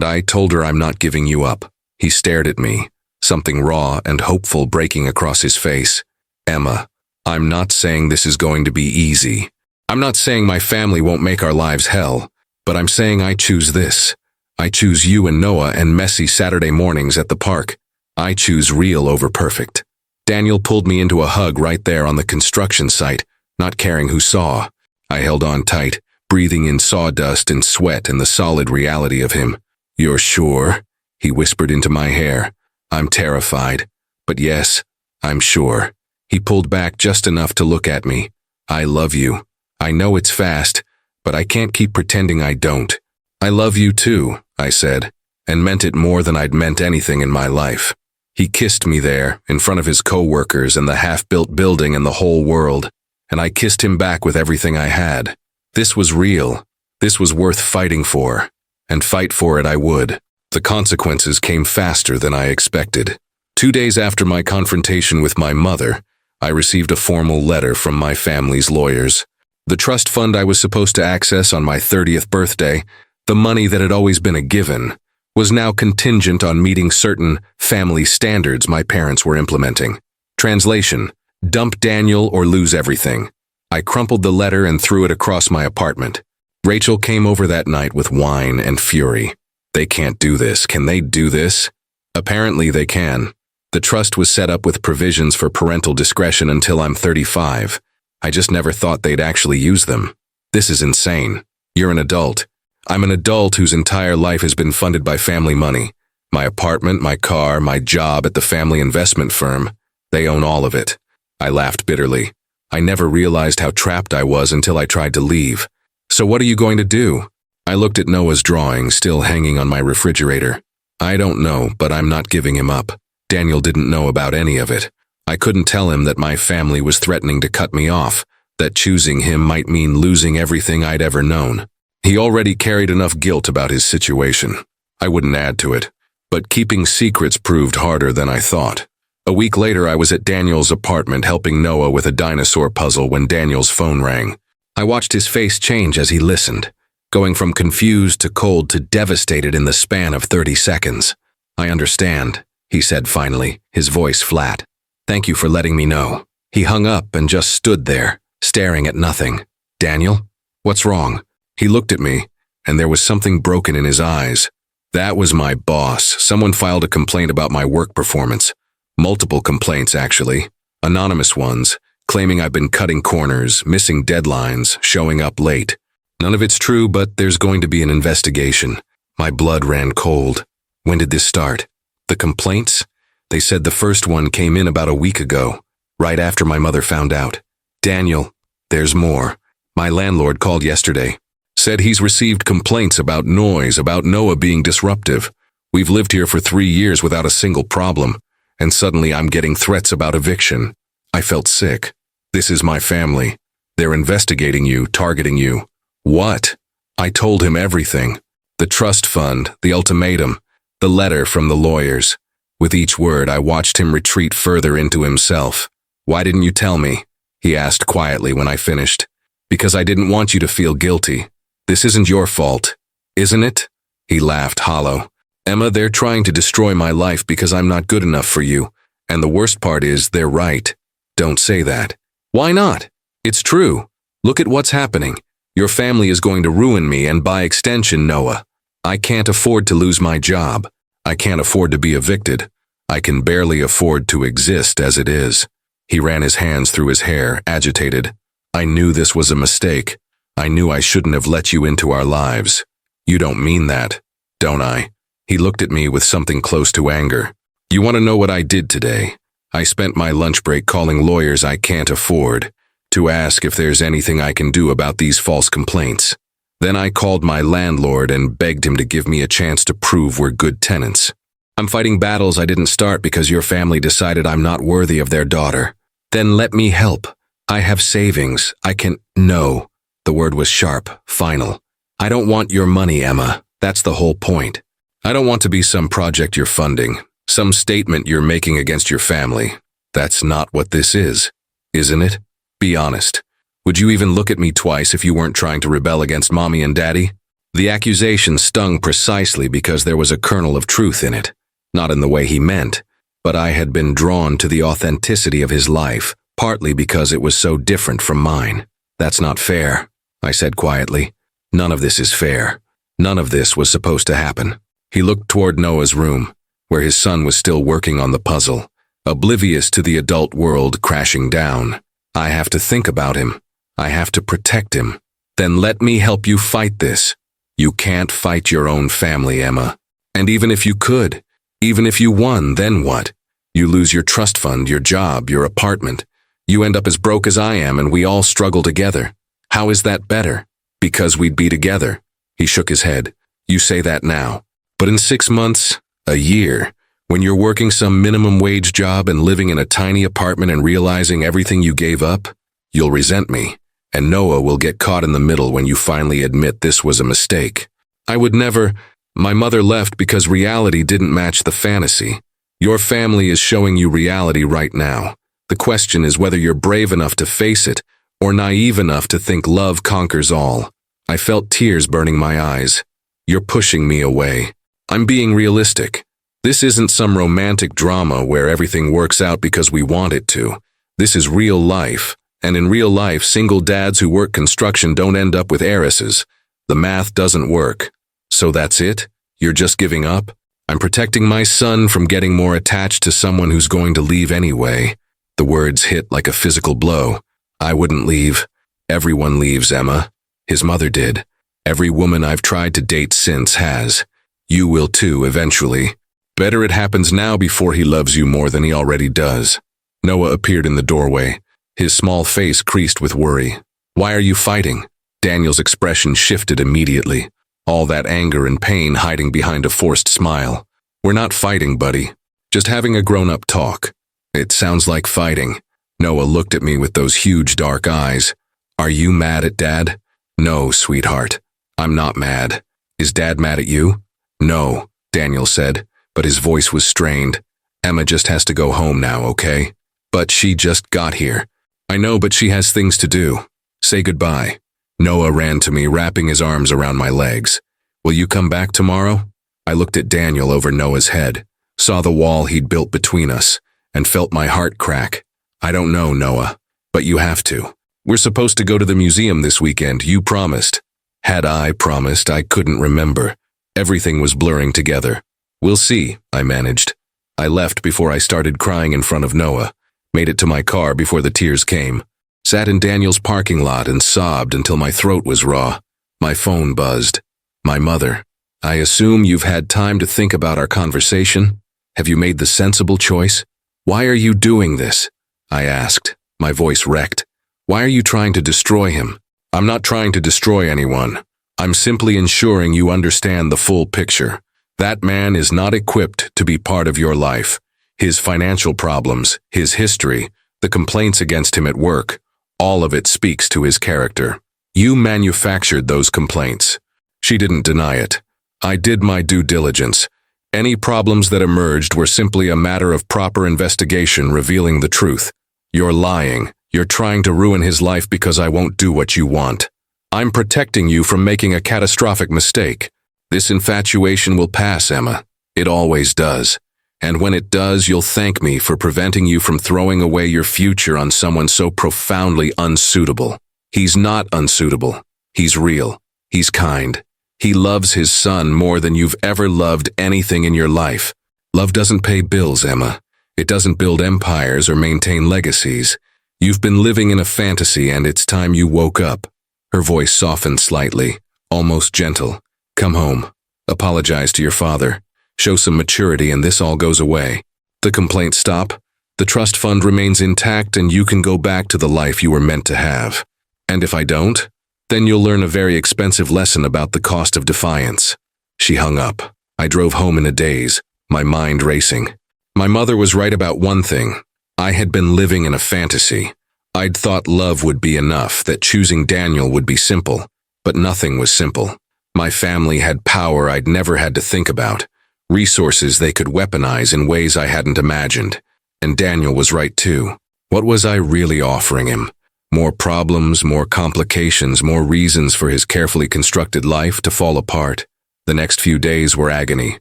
I told her I'm not giving you up." He stared at me, something raw and hopeful breaking across his face. "Emma, I'm not saying this is going to be easy. I'm not saying my family won't make our lives hell, but I'm saying I choose this. I choose you and Noah and messy Saturday mornings at the park. I choose real over perfect." Daniel pulled me into a hug right there on the construction site, not caring who saw. I held on tight, breathing in sawdust and sweat and the solid reality of him. "You're sure?" he whispered into my hair. "I'm terrified, but yes, I'm sure." He pulled back just enough to look at me. "I love you. I know it's fast, but I can't keep pretending I don't." "I love you too," I said, and meant it more than I'd meant anything in my life. He kissed me there, in front of his co-workers and the half-built building and the whole world, and I kissed him back with everything I had. This was real. This was worth fighting for, and fight for it I would. The consequences came faster than I expected. 2 days after my confrontation with my mother, I received a formal letter from my family's lawyers. The trust fund I was supposed to access on my 30th birthday, the money that had always been a given, was now contingent on meeting certain family standards my parents were implementing. Translation: dump Daniel or lose everything. I crumpled the letter and threw it across my apartment. Rachel came over that night with wine and fury. "They can't do this. Can they do this?" Apparently they can. The trust was set up with provisions for parental discretion until I'm 35. I just never thought they'd actually use them. This is insane. You're an adult. I'm an adult whose entire life has been funded by family money. My apartment, my car, my job at the family investment firm. They own all of it. I laughed bitterly. I never realized how trapped I was until I tried to leave. "So what are you going to do?" I looked at Noah's drawing, still hanging on my refrigerator. "I don't know, but I'm not giving him up." Daniel didn't know about any of it. I couldn't tell him that my family was threatening to cut me off, that choosing him might mean losing everything I'd ever known. He already carried enough guilt about his situation. I wouldn't add to it. But keeping secrets proved harder than I thought. A week later, I was at Daniel's apartment helping Noah with a dinosaur puzzle when Daniel's phone rang. I watched his face change as he listened, going from confused to cold to devastated in the span of 30 seconds. "I understand," he said finally, his voice flat. "Thank you for letting me know." He hung up and just stood there, staring at nothing. "Daniel, what's wrong?" He looked at me, and there was something broken in his eyes. "That was my boss. Someone filed a complaint about my work performance. Multiple complaints, actually. Anonymous ones, claiming I've been cutting corners, missing deadlines, showing up late. None of it's true, but there's going to be an investigation." My blood ran cold. "When did this start?" "The complaints? They said the first one came in about a week ago, right after my mother found out. Daniel, there's more. My landlord called yesterday. Said he's received complaints about noise, about Noah being disruptive. We've lived here for 3 years without a single problem, and suddenly I'm getting threats about eviction." I felt sick. "This is my family. They're investigating you, targeting you." "What?" I told him everything. The trust fund, the ultimatum, the letter from the lawyers. With each word, I watched him retreat further into himself. "Why didn't you tell me?" he asked quietly when I finished. "Because I didn't want you to feel guilty. This isn't your fault, isn't it?" He laughed hollow. "Emma, they're trying to destroy my life because I'm not good enough for you. And the worst part is, they're right." "Don't say that." "Why not? It's true. Look at what's happening. Your family is going to ruin me and by extension, Noah. I can't afford to lose my job. I can't afford to be evicted. I can barely afford to exist as it is." He ran his hands through his hair, agitated. "I knew this was a mistake. I knew I shouldn't have let you into our lives. You don't mean that, don't I?" He looked at me with something close to anger. "You want to know what I did today? I spent my lunch break calling lawyers I can't afford to ask if there's anything I can do about these false complaints. Then I called my landlord and begged him to give me a chance to prove we're good tenants. I'm fighting battles I didn't start because your family decided I'm not worthy of their daughter. Then let me help. I have savings. I can—" "No." The word was sharp, final. I don't want your money, Emma. That's the whole point. I don't want to be some project you're funding, some statement you're making against your family. That's not what this is, isn't it? Be honest. Would you even look at me twice if you weren't trying to rebel against Mommy and Daddy? The accusation stung precisely because there was a kernel of truth in it. Not in the way he meant, but I had been drawn to the authenticity of his life, partly because it was so different from mine. That's not fair, I said quietly. None of this is fair. None of this was supposed to happen. He looked toward Noah's room, where his son was still working on the puzzle, oblivious to the adult world crashing down. I have to think about him. I have to protect him. Then let me help you fight this. You can't fight your own family, Emma. And even if you could, even if you won, then what? You lose your trust fund, your job, your apartment. You end up as broke as I am, and we all struggle together. How is that better? Because we'd be together. He shook his head. You say that now. But in 6 months, a year, when you're working some minimum wage job and living in a tiny apartment and realizing everything you gave up, you'll resent me, and Noah will get caught in the middle when you finally admit this was a mistake. I would never. My mother left because reality didn't match the fantasy. Your family is showing you reality right now. The question is whether you're brave enough to face it, or naive enough to think love conquers all. I felt tears burning my eyes. You're pushing me away. I'm being realistic. This isn't some romantic drama where everything works out because we want it to. This is real life, and in real life, single dads who work construction don't end up with heiresses. The math doesn't work. So that's it? You're just giving up? I'm protecting my son from getting more attached to someone who's going to leave anyway. The words hit like a physical blow. I wouldn't leave. Everyone leaves, Emma. His mother did. Every woman I've tried to date since has. You will too, eventually. Better it happens now before he loves you more than he already does. Noah appeared in the doorway, his small face creased with worry. Why are you fighting? Daniel's expression shifted immediately, all that anger and pain hiding behind a forced smile. We're not fighting, buddy. Just having a grown-up talk. It sounds like fighting. Noah looked at me with those huge dark eyes. Are you mad at Dad? No, sweetheart. I'm not mad. Is Dad mad at you? No, Daniel said, but his voice was strained. Emma just has to go home now, okay? But she just got here. I know, but she has things to do. Say goodbye. Noah ran to me, wrapping his arms around my legs. Will you come back tomorrow? I looked at Daniel over Noah's head, saw the wall he'd built between us, and felt my heart crack. I don't know, Noah, but you have to. We're supposed to go to the museum this weekend, you promised. Had I promised, I couldn't remember. Everything was blurring together. We'll see, I managed. I left before I started crying in front of Noah, made it to my car before the tears came, sat in Daniel's parking lot and sobbed until my throat was raw. My phone buzzed. My mother. I assume you've had time to think about our conversation? Have you made the sensible choice? Why are you doing this? I asked, my voice wrecked. Why are you trying to destroy him? I'm not trying to destroy anyone. I'm simply ensuring you understand the full picture. That man is not equipped to be part of your life. His financial problems, his history, the complaints against him at work, all of it speaks to his character. You manufactured those complaints. She didn't deny it. I did my due diligence. Any problems that emerged were simply a matter of proper investigation revealing the truth. You're lying. You're trying to ruin his life because I won't do what you want. I'm protecting you from making a catastrophic mistake. This infatuation will pass, Emma. It always does. And when it does, you'll thank me for preventing you from throwing away your future on someone so profoundly unsuitable. He's not unsuitable. He's real. He's kind. He loves his son more than you've ever loved anything in your life. Love doesn't pay bills, Emma. It doesn't build empires or maintain legacies. You've been living in a fantasy, and it's time you woke up. Her voice softened slightly, almost gentle. Come home. Apologize to your father. Show some maturity and this all goes away. The complaints stop. The trust fund remains intact and you can go back to the life you were meant to have. And if I don't, then you'll learn a very expensive lesson about the cost of defiance. She hung up. I drove home in a daze, my mind racing. My mother was right about one thing. I had been living in a fantasy. I'd thought love would be enough, that choosing Daniel would be simple, but nothing was simple. My family had power I'd never had to think about, resources they could weaponize in ways I hadn't imagined. And Daniel was right too. What was I really offering him? More problems, more complications, more reasons for his carefully constructed life to fall apart. The next few days were agony.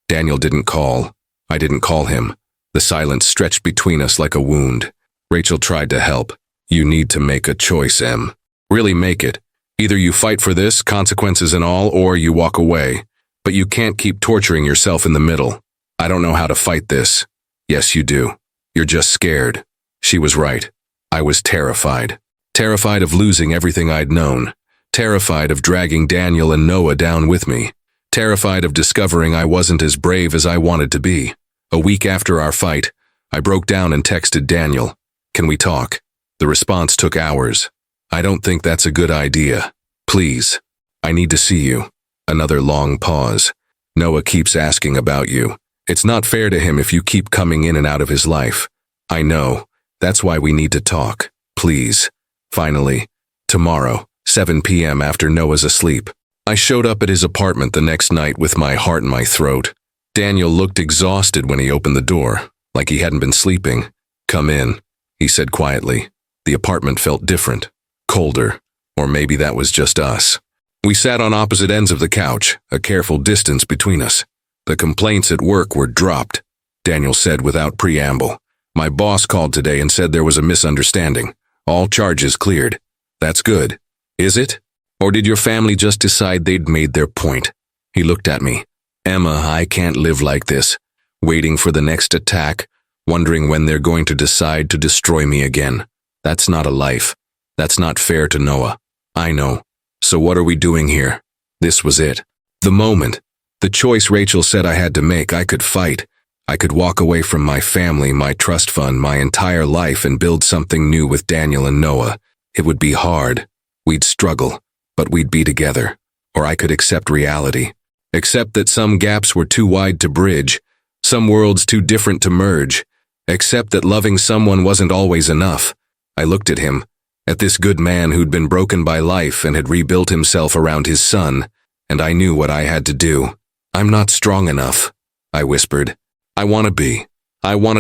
Daniel didn't call. I didn't call him. The silence stretched between us like a wound. Rachel tried to help. You need to make a choice, Em. Really make it. Either you fight for this, consequences and all, or you walk away. But you can't keep torturing yourself in the middle. I don't know how to fight this. Yes, you do. You're just scared. She was right. I was terrified. Terrified of losing everything I'd known. Terrified of dragging Daniel and Noah down with me. Terrified of discovering I wasn't as brave as I wanted to be. A week after our fight, I broke down and texted Daniel, "Can we talk?" The response took hours. "I don't think that's a good idea. Please. I need to see you." Another long pause. "Noah keeps asking about you. It's not fair to him if you keep coming in and out of his life." "I know. That's why we need to talk. Please." Finally, tomorrow, 7 p.m. after Noah's asleep. I showed up at his apartment the next night with my heart in my throat. Daniel looked exhausted when he opened the door, like he hadn't been sleeping. "Come in," he said quietly. The apartment felt different, colder, or maybe that was just us. We sat on opposite ends of the couch, a careful distance between us. The complaints at work were dropped, Daniel said without preamble. "My boss called today and said there was a misunderstanding. All charges cleared." "That's good. Is it? Or did your family just decide they'd made their point?" He looked at me. "Emma, I can't live like this, waiting for the next attack, wondering when they're going to decide to destroy me again. That's not a life. That's not fair to Noah." "I know. So what are we doing here?" This was it. The moment. The choice Rachel said I had to make. I could fight. I could walk away from my family, my trust fund, my entire life and build something new with Daniel and Noah. It would be hard. We'd struggle, but we'd be together. Or I could accept reality. Accept that some gaps were too wide to bridge, some worlds too different to merge. Accept that loving someone wasn't always enough. I looked at him, at this good man who'd been broken by life and had rebuilt himself around his son, and I knew what I had to do. "I'm not strong enough," I whispered. I want to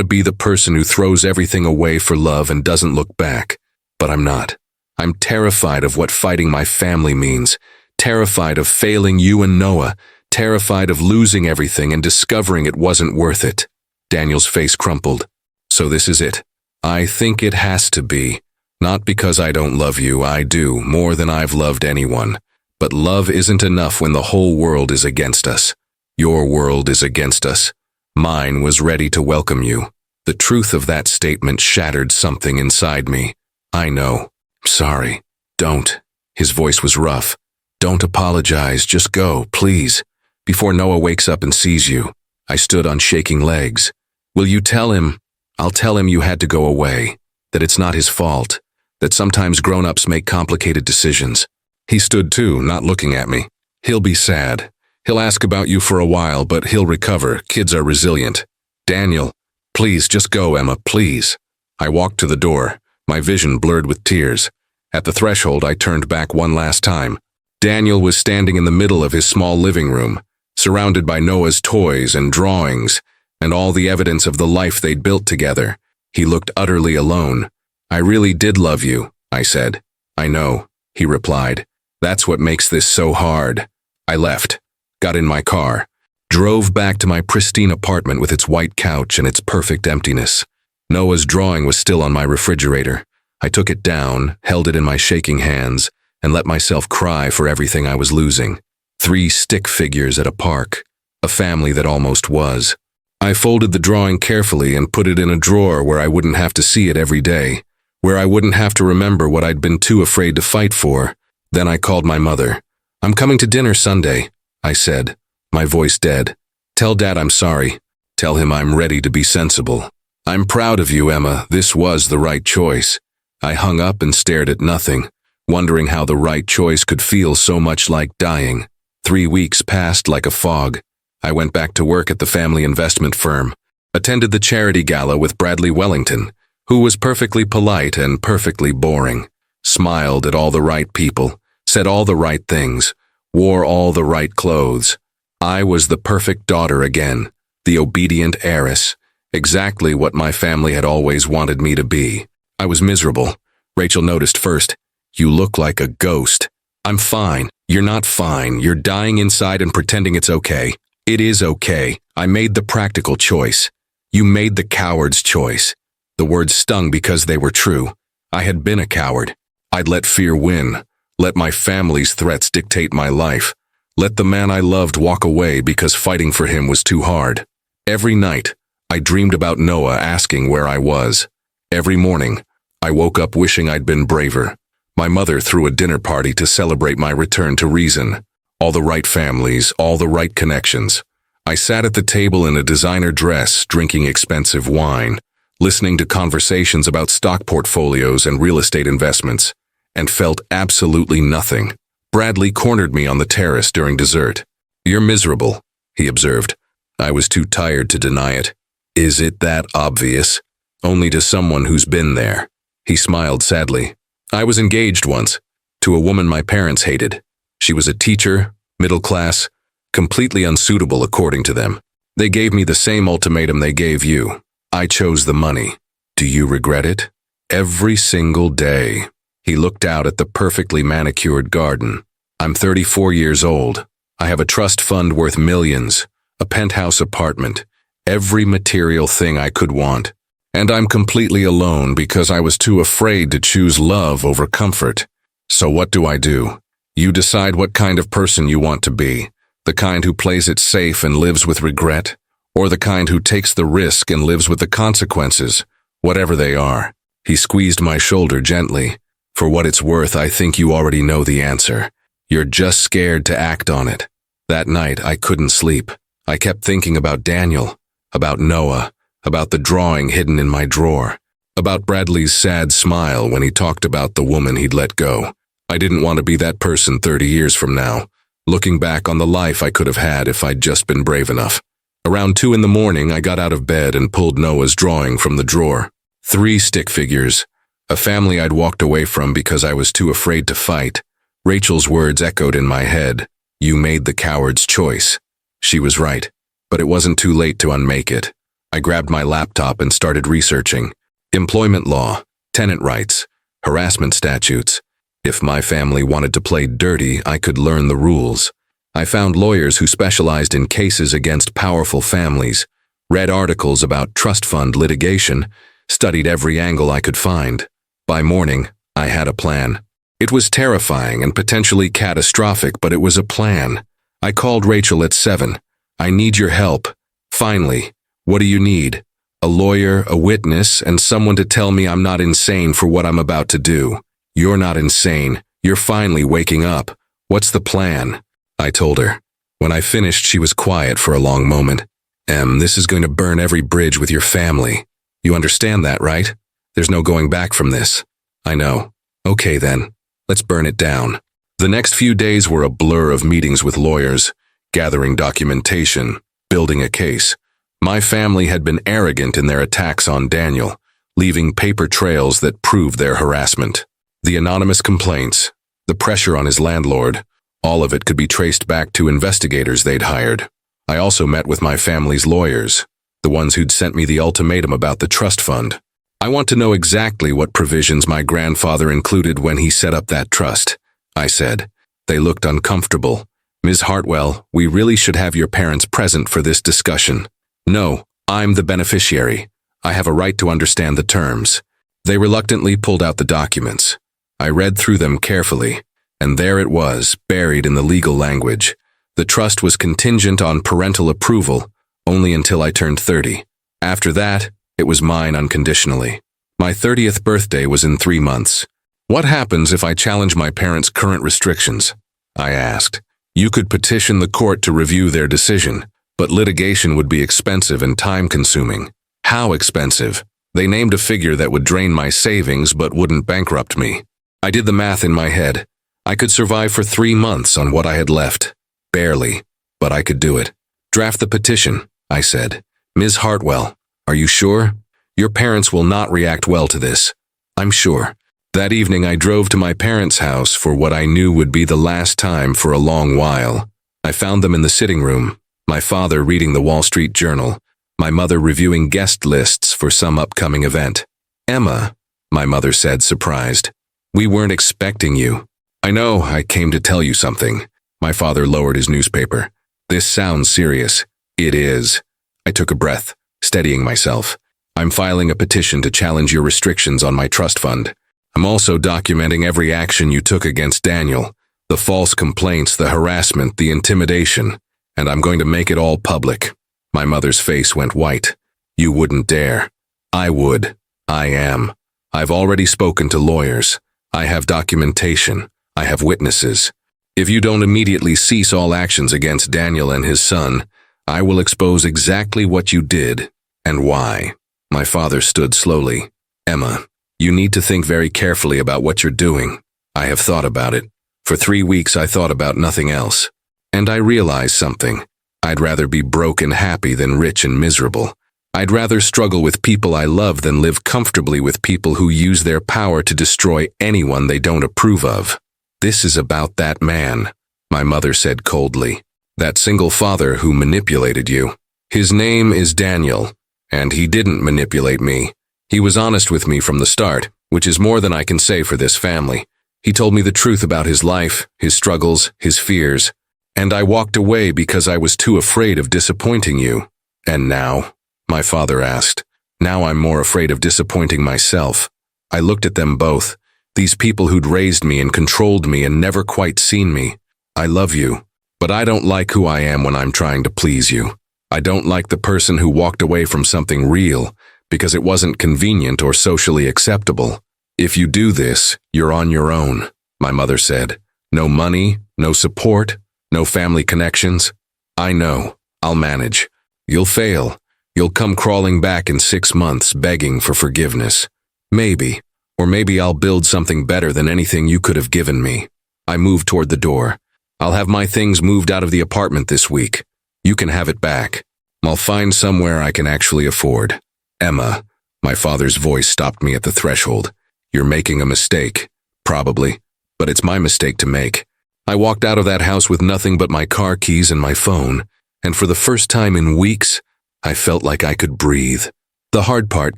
be the person who throws everything away for love and doesn't look back. But I'm not. I'm terrified of what fighting my family means, terrified of failing you and Noah, terrified of losing everything and discovering it wasn't worth it." Daniel's face crumpled. "So this is it. I think it has to be. Not because I don't love you, I do, more than I've loved anyone. But love isn't enough when the whole world is against us. Your world is against us. Mine was ready to welcome you." The truth of that statement shattered something inside me. "I know. Sorry. Don't." His voice was rough. "Don't apologize. Just go, please. Before Noah wakes up and sees you." I stood on shaking legs. "Will you tell him?" "I'll tell him you had to go away. That it's not his fault. That sometimes grown-ups make complicated decisions." He stood too, not looking at me. "He'll be sad. He'll ask about you for a while, but he'll recover. Kids are resilient." "Daniel, please just go, Emma, please." I walked to the door, my vision blurred with tears. At the threshold, I turned back one last time. Daniel was standing in the middle of his small living room, surrounded by Noah's toys and drawings, and all the evidence of the life they'd built together. He looked utterly alone. "I really did love you," I said. "I know," he replied. "That's what makes this so hard." I left. Got in my car, drove back to my pristine apartment with its white couch and its perfect emptiness. Noah's drawing was still on my refrigerator. I took it down, held it in my shaking hands, and let myself cry for everything I was losing. 3 stick figures at a park, a family that almost was. I folded the drawing carefully and put it in a drawer where I wouldn't have to see it every day, where I wouldn't have to remember what I'd been too afraid to fight for. Then I called my mother. "I'm coming to dinner Sunday," I said, my voice dead. "Tell Dad I'm sorry. Tell him I'm ready to be sensible. I'm proud of you, Emma. This was the right choice." I hung up and stared at nothing, wondering how the right choice could feel so much like dying. 3 weeks passed like a fog. I went back to work at the family investment firm, attended the charity gala with Bradley Wellington, who was perfectly polite and perfectly boring, smiled at all the right people, said all the right things, wore all the right clothes. I was the perfect daughter again, the obedient heiress, exactly what my family had always wanted me to be. I was miserable. Rachel noticed first. "You look like a ghost." "I'm fine." "You're not fine. You're dying inside and pretending it's okay." "It is okay. I made the practical choice." "You made the coward's choice." The words stung because they were true. I had been a coward. I'd let fear win, let my family's threats dictate my life, let the man I loved walk away because fighting for him was too hard. Every night, I dreamed about Noah asking where I was. Every morning, I woke up wishing I'd been braver. My mother threw a dinner party to celebrate my return to reason. All the right families, all the right connections. I sat at the table in a designer dress, drinking expensive wine, listening to conversations about stock portfolios and real estate investments, and felt absolutely nothing. Bradley cornered me on the terrace during dessert. "You're miserable," he observed. I was too tired to deny it. "Is it that obvious?" "Only to someone who's been there." He smiled sadly. "I was engaged once, to a woman my parents hated. She was a teacher, middle class, completely unsuitable according to them. They gave me the same ultimatum they gave you. I chose the money. Do you regret it?" "Every single day." He looked out at the perfectly manicured garden. "I'm 34 years old. I have a trust fund worth millions, a penthouse apartment, every material thing I could want. And I'm completely alone because I was too afraid to choose love over comfort. So what do I do? You decide what kind of person you want to be, the kind who plays it safe and lives with regret, or the kind who takes the risk and lives with the consequences, whatever they are." He squeezed my shoulder gently. "For what it's worth, I think you already know the answer. You're just scared to act on it." That night, I couldn't sleep. I kept thinking about Daniel, about Noah, about the drawing hidden in my drawer, about Bradley's sad smile when he talked about the woman he'd let go. I didn't want to be that person 30 years from now, looking back on the life I could have had if I'd just been brave enough. Around 2 in the morning, I got out of bed and pulled Noah's drawing from the drawer. 3 stick figures. A family I'd walked away from because I was too afraid to fight. Rachel's words echoed in my head. "You made the coward's choice." She was right, but it wasn't too late to unmake it. I grabbed my laptop and started researching. Employment law, tenant rights, harassment statutes. If my family wanted to play dirty, I could learn the rules. I found lawyers who specialized in cases against powerful families, read articles about trust fund litigation, studied every angle I could find. By morning, I had a plan. It was terrifying and potentially catastrophic, but it was a plan. I called Rachel at 7. "I need your help. Finally. What do you need?" "A lawyer, a witness, and someone to tell me I'm not insane for what I'm about to do." "You're not insane. You're finally waking up. What's the plan?" I told her. When I finished, she was quiet for a long moment. This is going to burn every bridge with your family. You understand that, right? There's no going back from this." "I know." "Okay then. Let's burn it down." The next few days were a blur of meetings with lawyers, gathering documentation, building a case. My family had been arrogant in their attacks on Daniel, leaving paper trails that proved their harassment. The anonymous complaints, the pressure on his landlord, all of it could be traced back to investigators they'd hired. I also met with my family's lawyers, the ones who'd sent me the ultimatum about the trust fund. "I want to know exactly what provisions my grandfather included when he set up that trust," I said. They looked uncomfortable. "Ms. Hartwell, we really should have your parents present for this discussion." "No, I'm the beneficiary. I have a right to understand the terms." They reluctantly pulled out the documents. I read through them carefully, and there it was, buried in the legal language. The trust was contingent on parental approval, only until I turned 30. After that, it was mine unconditionally. My 30th birthday was in 3 months. "What happens if I challenge my parents' current restrictions?" I asked. "You could petition the court to review their decision, but litigation would be expensive and time-consuming." "How expensive?" They named a figure that would drain my savings but wouldn't bankrupt me. I did the math in my head. I could survive for 3 months on what I had left. Barely, but I could do it. "Draft the petition," I said. "Ms. Hartwell, are you sure?" Your parents will not react well to this. I'm sure. That evening I drove to my parents' house for what I knew would be the last time for a long while. I found them in the sitting room, my father reading the Wall Street Journal, my mother reviewing guest lists for some upcoming event. Emma, my mother said, surprised. We weren't expecting you. I know, I came to tell you something. My father lowered his newspaper. This sounds serious. It is. I took a breath, steadying myself. I'm filing a petition to challenge your restrictions on my trust fund. I'm also documenting every action you took against Daniel, the false complaints, the harassment, the intimidation, and I'm going to make it all public. My mother's face went white. You wouldn't dare. I would. I am. I've already spoken to lawyers. I have documentation. I have witnesses. If you don't immediately cease all actions against Daniel and his son, I will expose exactly what you did and why. My father stood slowly. Emma, you need to think very carefully about what you're doing. I have thought about it. For 3 weeks I thought about nothing else. And I realized something. I'd rather be broke and happy than rich and miserable. I'd rather struggle with people I love than live comfortably with people who use their power to destroy anyone they don't approve of. This is about that man, my mother said coldly. That single father who manipulated you. His name is Daniel, and he didn't manipulate me. He was honest with me from the start, which is more than I can say for this family. He told me the truth about his life, his struggles, his fears, and I walked away because I was too afraid of disappointing you. And now? My father asked. Now I'm more afraid of disappointing myself. I looked at them both, these people who'd raised me and controlled me and never quite seen me. I love you, but I don't like who I am when I'm trying to please you. I don't like the person who walked away from something real because it wasn't convenient or socially acceptable. If you do this, you're on your own, my mother said. No money, no support, no family connections. I know. I'll manage. You'll fail. You'll come crawling back in 6 months begging for forgiveness. Maybe. Or maybe I'll build something better than anything you could have given me. I moved toward the door. I'll have my things moved out of the apartment this week. You can have it back. I'll find somewhere I can actually afford. Emma, my father's voice stopped me at the threshold. You're making a mistake. Probably. But it's my mistake to make. I walked out of that house with nothing but my car keys and my phone, and for the first time in weeks, I felt like I could breathe. The hard part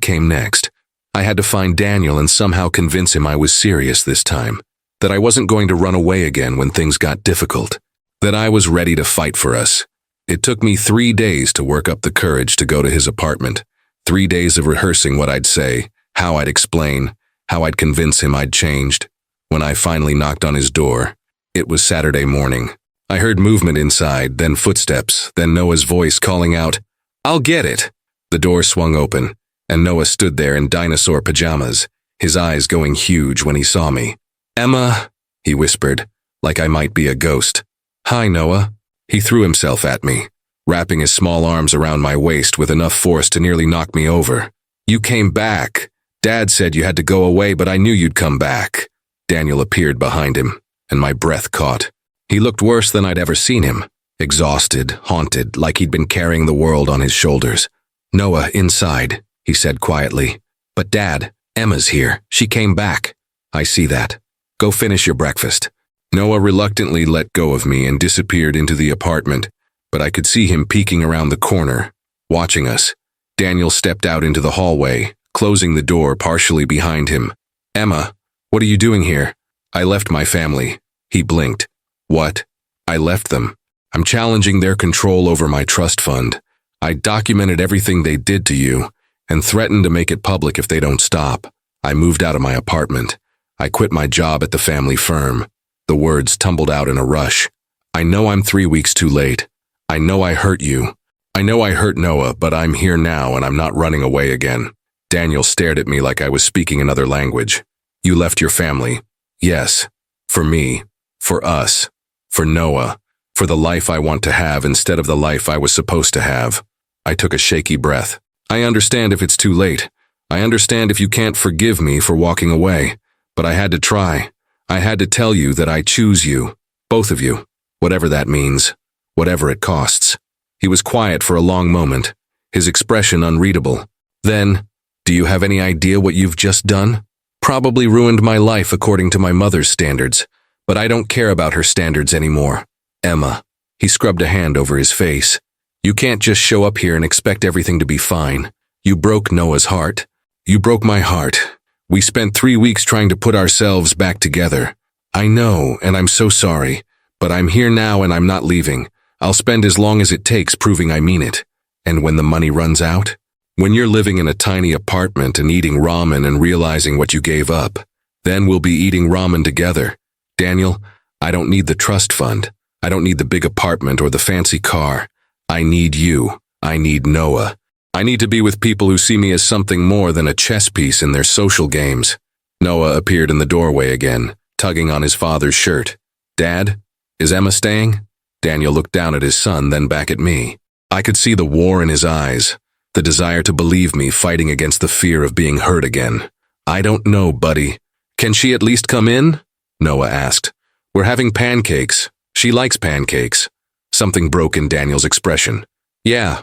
came next. I had to find Daniel and somehow convince him I was serious this time, that I wasn't going to run away again when things got difficult, that I was ready to fight for us. It took me 3 days to work up the courage to go to his apartment, 3 days of rehearsing what I'd say, how I'd explain, how I'd convince him I'd changed. When I finally knocked on his door, it was Saturday morning. I heard movement inside, then footsteps, then Noah's voice calling out, "I'll get it." The door swung open, and Noah stood there in dinosaur pajamas, his eyes going huge when he saw me. "Emma," he whispered, like I might be a ghost. "Hi, Noah." He threw himself at me, wrapping his small arms around my waist with enough force to nearly knock me over. "You came back. Dad said you had to go away, but I knew you'd come back." Daniel appeared behind him, and my breath caught. He looked worse than I'd ever seen him, exhausted, haunted, like he'd been carrying the world on his shoulders. "Noah, inside," he said quietly. "But Dad, Emma's here. She came back." "I see that. Go finish your breakfast." Noah reluctantly let go of me and disappeared into the apartment, but I could see him peeking around the corner, watching us. Daniel stepped out into the hallway, closing the door partially behind him. "Emma, what are you doing here?" "I left my family." He blinked. "What?" "I left them. I'm challenging their control over my trust fund. I documented everything they did to you and threatened to make it public if they don't stop. I moved out of my apartment. I quit my job at the family firm." The words tumbled out in a rush. "I know I'm 3 weeks too late. I know I hurt you. I know I hurt Noah, but I'm here now and I'm not running away again." Daniel stared at me like I was speaking another language. "You left your family." "Yes. For me. For us. For Noah. For the life I want to have instead of the life I was supposed to have." I took a shaky breath. "I understand if it's too late. I understand if you can't forgive me for walking away. But I had to try. I had to tell you that I choose you. Both of you. Whatever that means. Whatever it costs." He was quiet for a long moment, his expression unreadable. Then, "Do Do you have any idea what you've just done? Probably ruined my life according to my mother's standards, but I don't care about her standards anymore. Emma. He scrubbed a hand over his face. You can't just show up here and expect everything to be fine. You broke Noah's heart. You broke my heart. We spent 3 weeks trying to put ourselves back together. I know, and I'm so sorry, but I'm here now and I'm not leaving. I'll spend as long as it takes proving I mean it. And when the money runs out? When you're living in a tiny apartment and eating ramen and realizing what you gave up, then we'll be eating ramen together. Daniel, I don't need the trust fund. I don't need the big apartment or the fancy car. I need you. I need Noah. I need to be with people who see me as something more than a chess piece in their social games. Noah appeared in the doorway again, tugging on his father's shirt. Dad, is Emma staying? Daniel looked down at his son, then back at me. I could see the war in his eyes, the desire to believe me fighting against the fear of being hurt again. I don't know, buddy. Can she at least come in? Noah asked. We're having pancakes. She likes pancakes. Something broke in Daniel's expression. Yeah,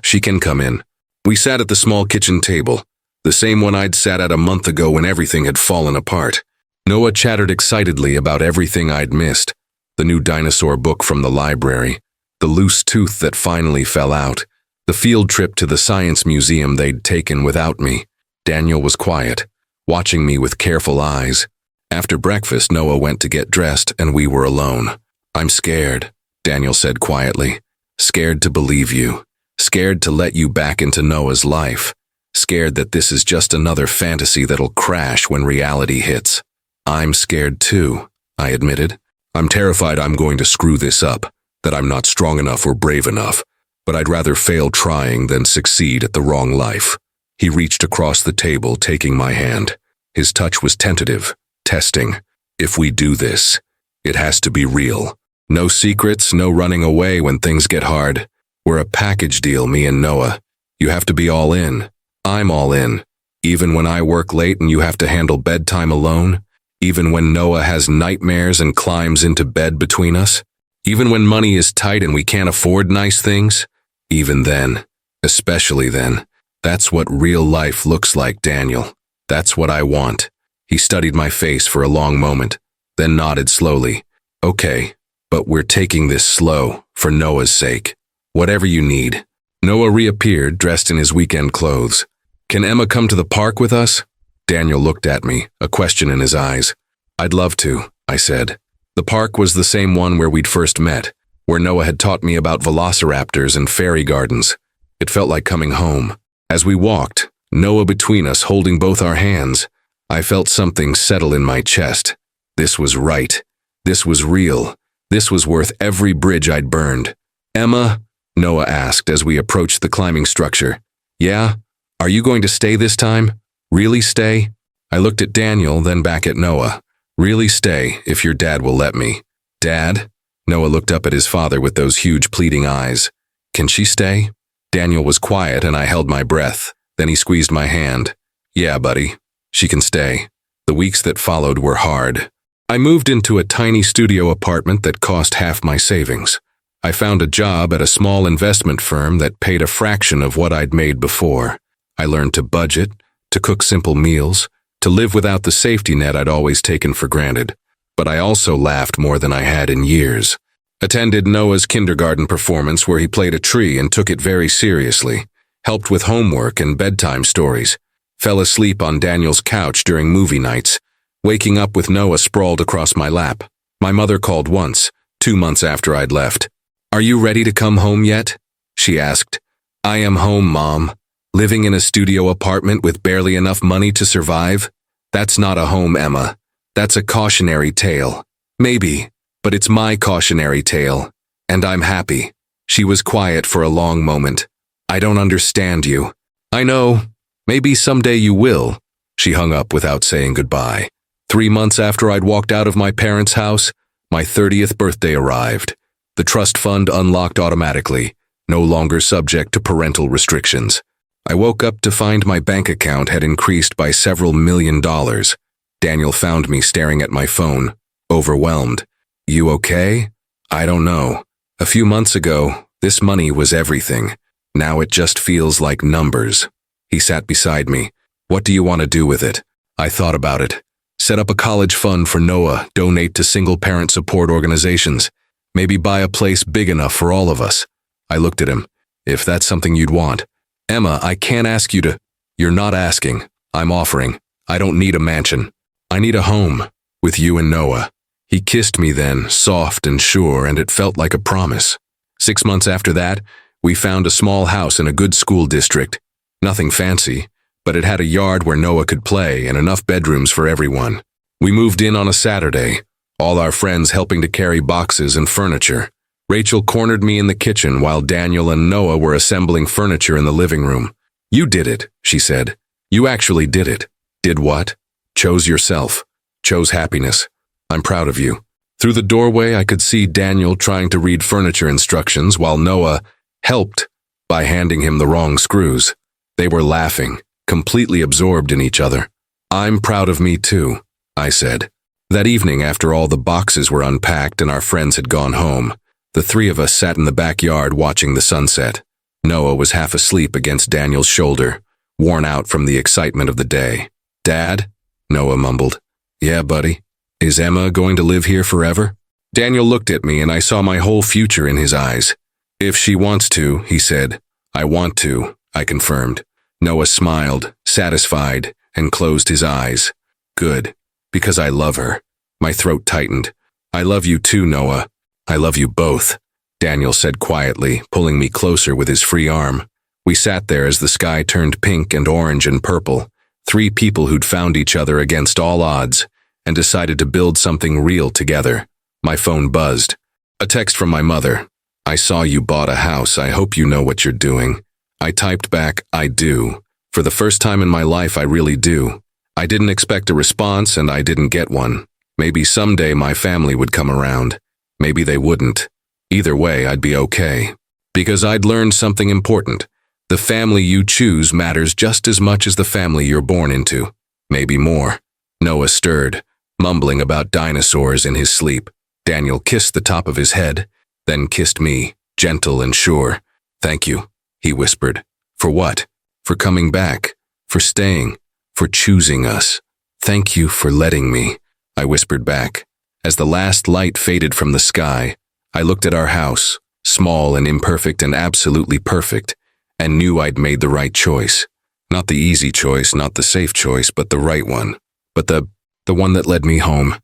she can come in. We sat at the small kitchen table, the same one I'd sat at a month ago when everything had fallen apart. Noah chattered excitedly about everything I'd missed. The new dinosaur book from the library, the loose tooth that finally fell out, the field trip to the science museum they'd taken without me. Daniel was quiet, watching me with careful eyes. After breakfast, Noah went to get dressed and we were alone. I'm scared, Daniel said quietly. Scared to believe you. Scared to let you back into Noah's life. Scared that this is just another fantasy that'll crash when reality hits. I'm scared too, I admitted. I'm terrified I'm going to screw this up, that I'm not strong enough or brave enough, but I'd rather fail trying than succeed at the wrong life. He reached across the table, taking my hand. His touch was tentative, testing. If we do this, it has to be real. No secrets, no running away when things get hard. We're a package deal, me and Noah. You have to be all in. I'm all in. Even when I work late and you have to handle bedtime alone. Even when Noah has nightmares and climbs into bed between us. Even when money is tight and we can't afford nice things. Even then, especially then. That's what real life looks like, Daniel. That's what I want. He studied my face for a long moment, then nodded slowly. Okay, but we're taking this slow, for Noah's sake. Whatever you need. Noah reappeared, dressed in his weekend clothes. Can Emma come to the park with us? Daniel looked at me, a question in his eyes. I'd love to, I said. The park was the same one where we'd first met, where Noah had taught me about velociraptors and fairy gardens. It felt like coming home. As we walked, Noah between us holding both our hands, I felt something settle in my chest. This was right. This was real. This was worth every bridge I'd burned. Emma? Noah asked as we approached the climbing structure. Yeah? Are you going to stay this time? Really stay? I looked at Daniel, then back at Noah. Really stay, if your dad will let me. Dad? Noah looked up at his father with those huge pleading eyes. Can she stay? Daniel was quiet and I held my breath. Then he squeezed my hand. Yeah, buddy. She can stay. The weeks that followed were hard. I moved into a tiny studio apartment that cost half my savings. I found a job at a small investment firm that paid a fraction of what I'd made before. I learned to budget, to cook simple meals, to live without the safety net I'd always taken for granted. But I also laughed more than I had in years. Attended Noah's kindergarten performance where he played a tree and took it very seriously. Helped with homework and bedtime stories. Fell asleep on Daniel's couch during movie nights, waking up with Noah sprawled across my lap. My mother called once, 2 months after I'd left. Are you ready to come home yet? She asked. I am home, Mom. Living in a studio apartment with barely enough money to survive? That's not a home, Emma. That's a cautionary tale. Maybe, but it's my cautionary tale. And I'm happy. She was quiet for a long moment. I don't understand you. I know. Maybe someday you will. She hung up without saying goodbye. 3 months after I'd walked out of my parents' house, my 30th birthday arrived. The trust fund unlocked automatically, no longer subject to parental restrictions. I woke up to find my bank account had increased by several $1,000,000. Daniel found me staring at my phone, overwhelmed. You okay? I don't know. A few months ago, this money was everything. Now it just feels like numbers. He sat beside me, What do you want to do with it? I thought about it. Set up a college fund for Noah, donate to single-parent support organizations, maybe buy a place big enough for all of us. I looked at him. If that's something you'd want. Emma, I can't ask you to. You're not asking. I'm offering. I don't need a mansion. I need a home. With you and Noah. He kissed me then, soft and sure, and it felt like a promise. 6 months after that, we found a small house in a good school district. Nothing fancy, but it had a yard where Noah could play and enough bedrooms for everyone. We moved in on a Saturday, all our friends helping to carry boxes and furniture. Rachel cornered me in the kitchen while Daniel and Noah were assembling furniture in the living room. You did it, she said. You actually did it. Did what? Chose yourself. Chose happiness. I'm proud of you. Through the doorway, I could see Daniel trying to read furniture instructions while Noah helped by handing him the wrong screws. They were laughing, completely absorbed in each other. I'm proud of me too, I said. That evening, after all the boxes were unpacked and our friends had gone home, the three of us sat in the backyard watching the sunset. Noah was half asleep against Daniel's shoulder, worn out from the excitement of the day. Dad? Noah mumbled. Yeah, buddy. Is Emma going to live here forever? Daniel looked at me and I saw my whole future in his eyes. If she wants to, he said. I want to, I confirmed. Noah smiled, satisfied, and closed his eyes. Good, because I love her. My throat tightened. I love you too, Noah. I love you both, Daniel said quietly, pulling me closer with his free arm. We sat there as the sky turned pink and orange and purple, three people who'd found each other against all odds and decided to build something real together. My phone buzzed. A text from my mother. I saw you bought a house. I hope you know what you're doing. I typed back, I do. For the first time in my life, I really do. I didn't expect a response and I didn't get one. Maybe someday my family would come around. Maybe they wouldn't. Either way, I'd be okay. Because I'd learned something important. The family you choose matters just as much as the family you're born into. Maybe more. Noah stirred, mumbling about dinosaurs in his sleep. Daniel kissed the top of his head, then kissed me, gentle and sure. Thank you, he whispered. For what? For coming back. For staying. For choosing us. Thank you for letting me, I whispered back. As the last light faded from the sky, I looked at our house, small and imperfect and absolutely perfect, and knew I'd made the right choice. Not the easy choice, not the safe choice, but the right one. But the one that led me home.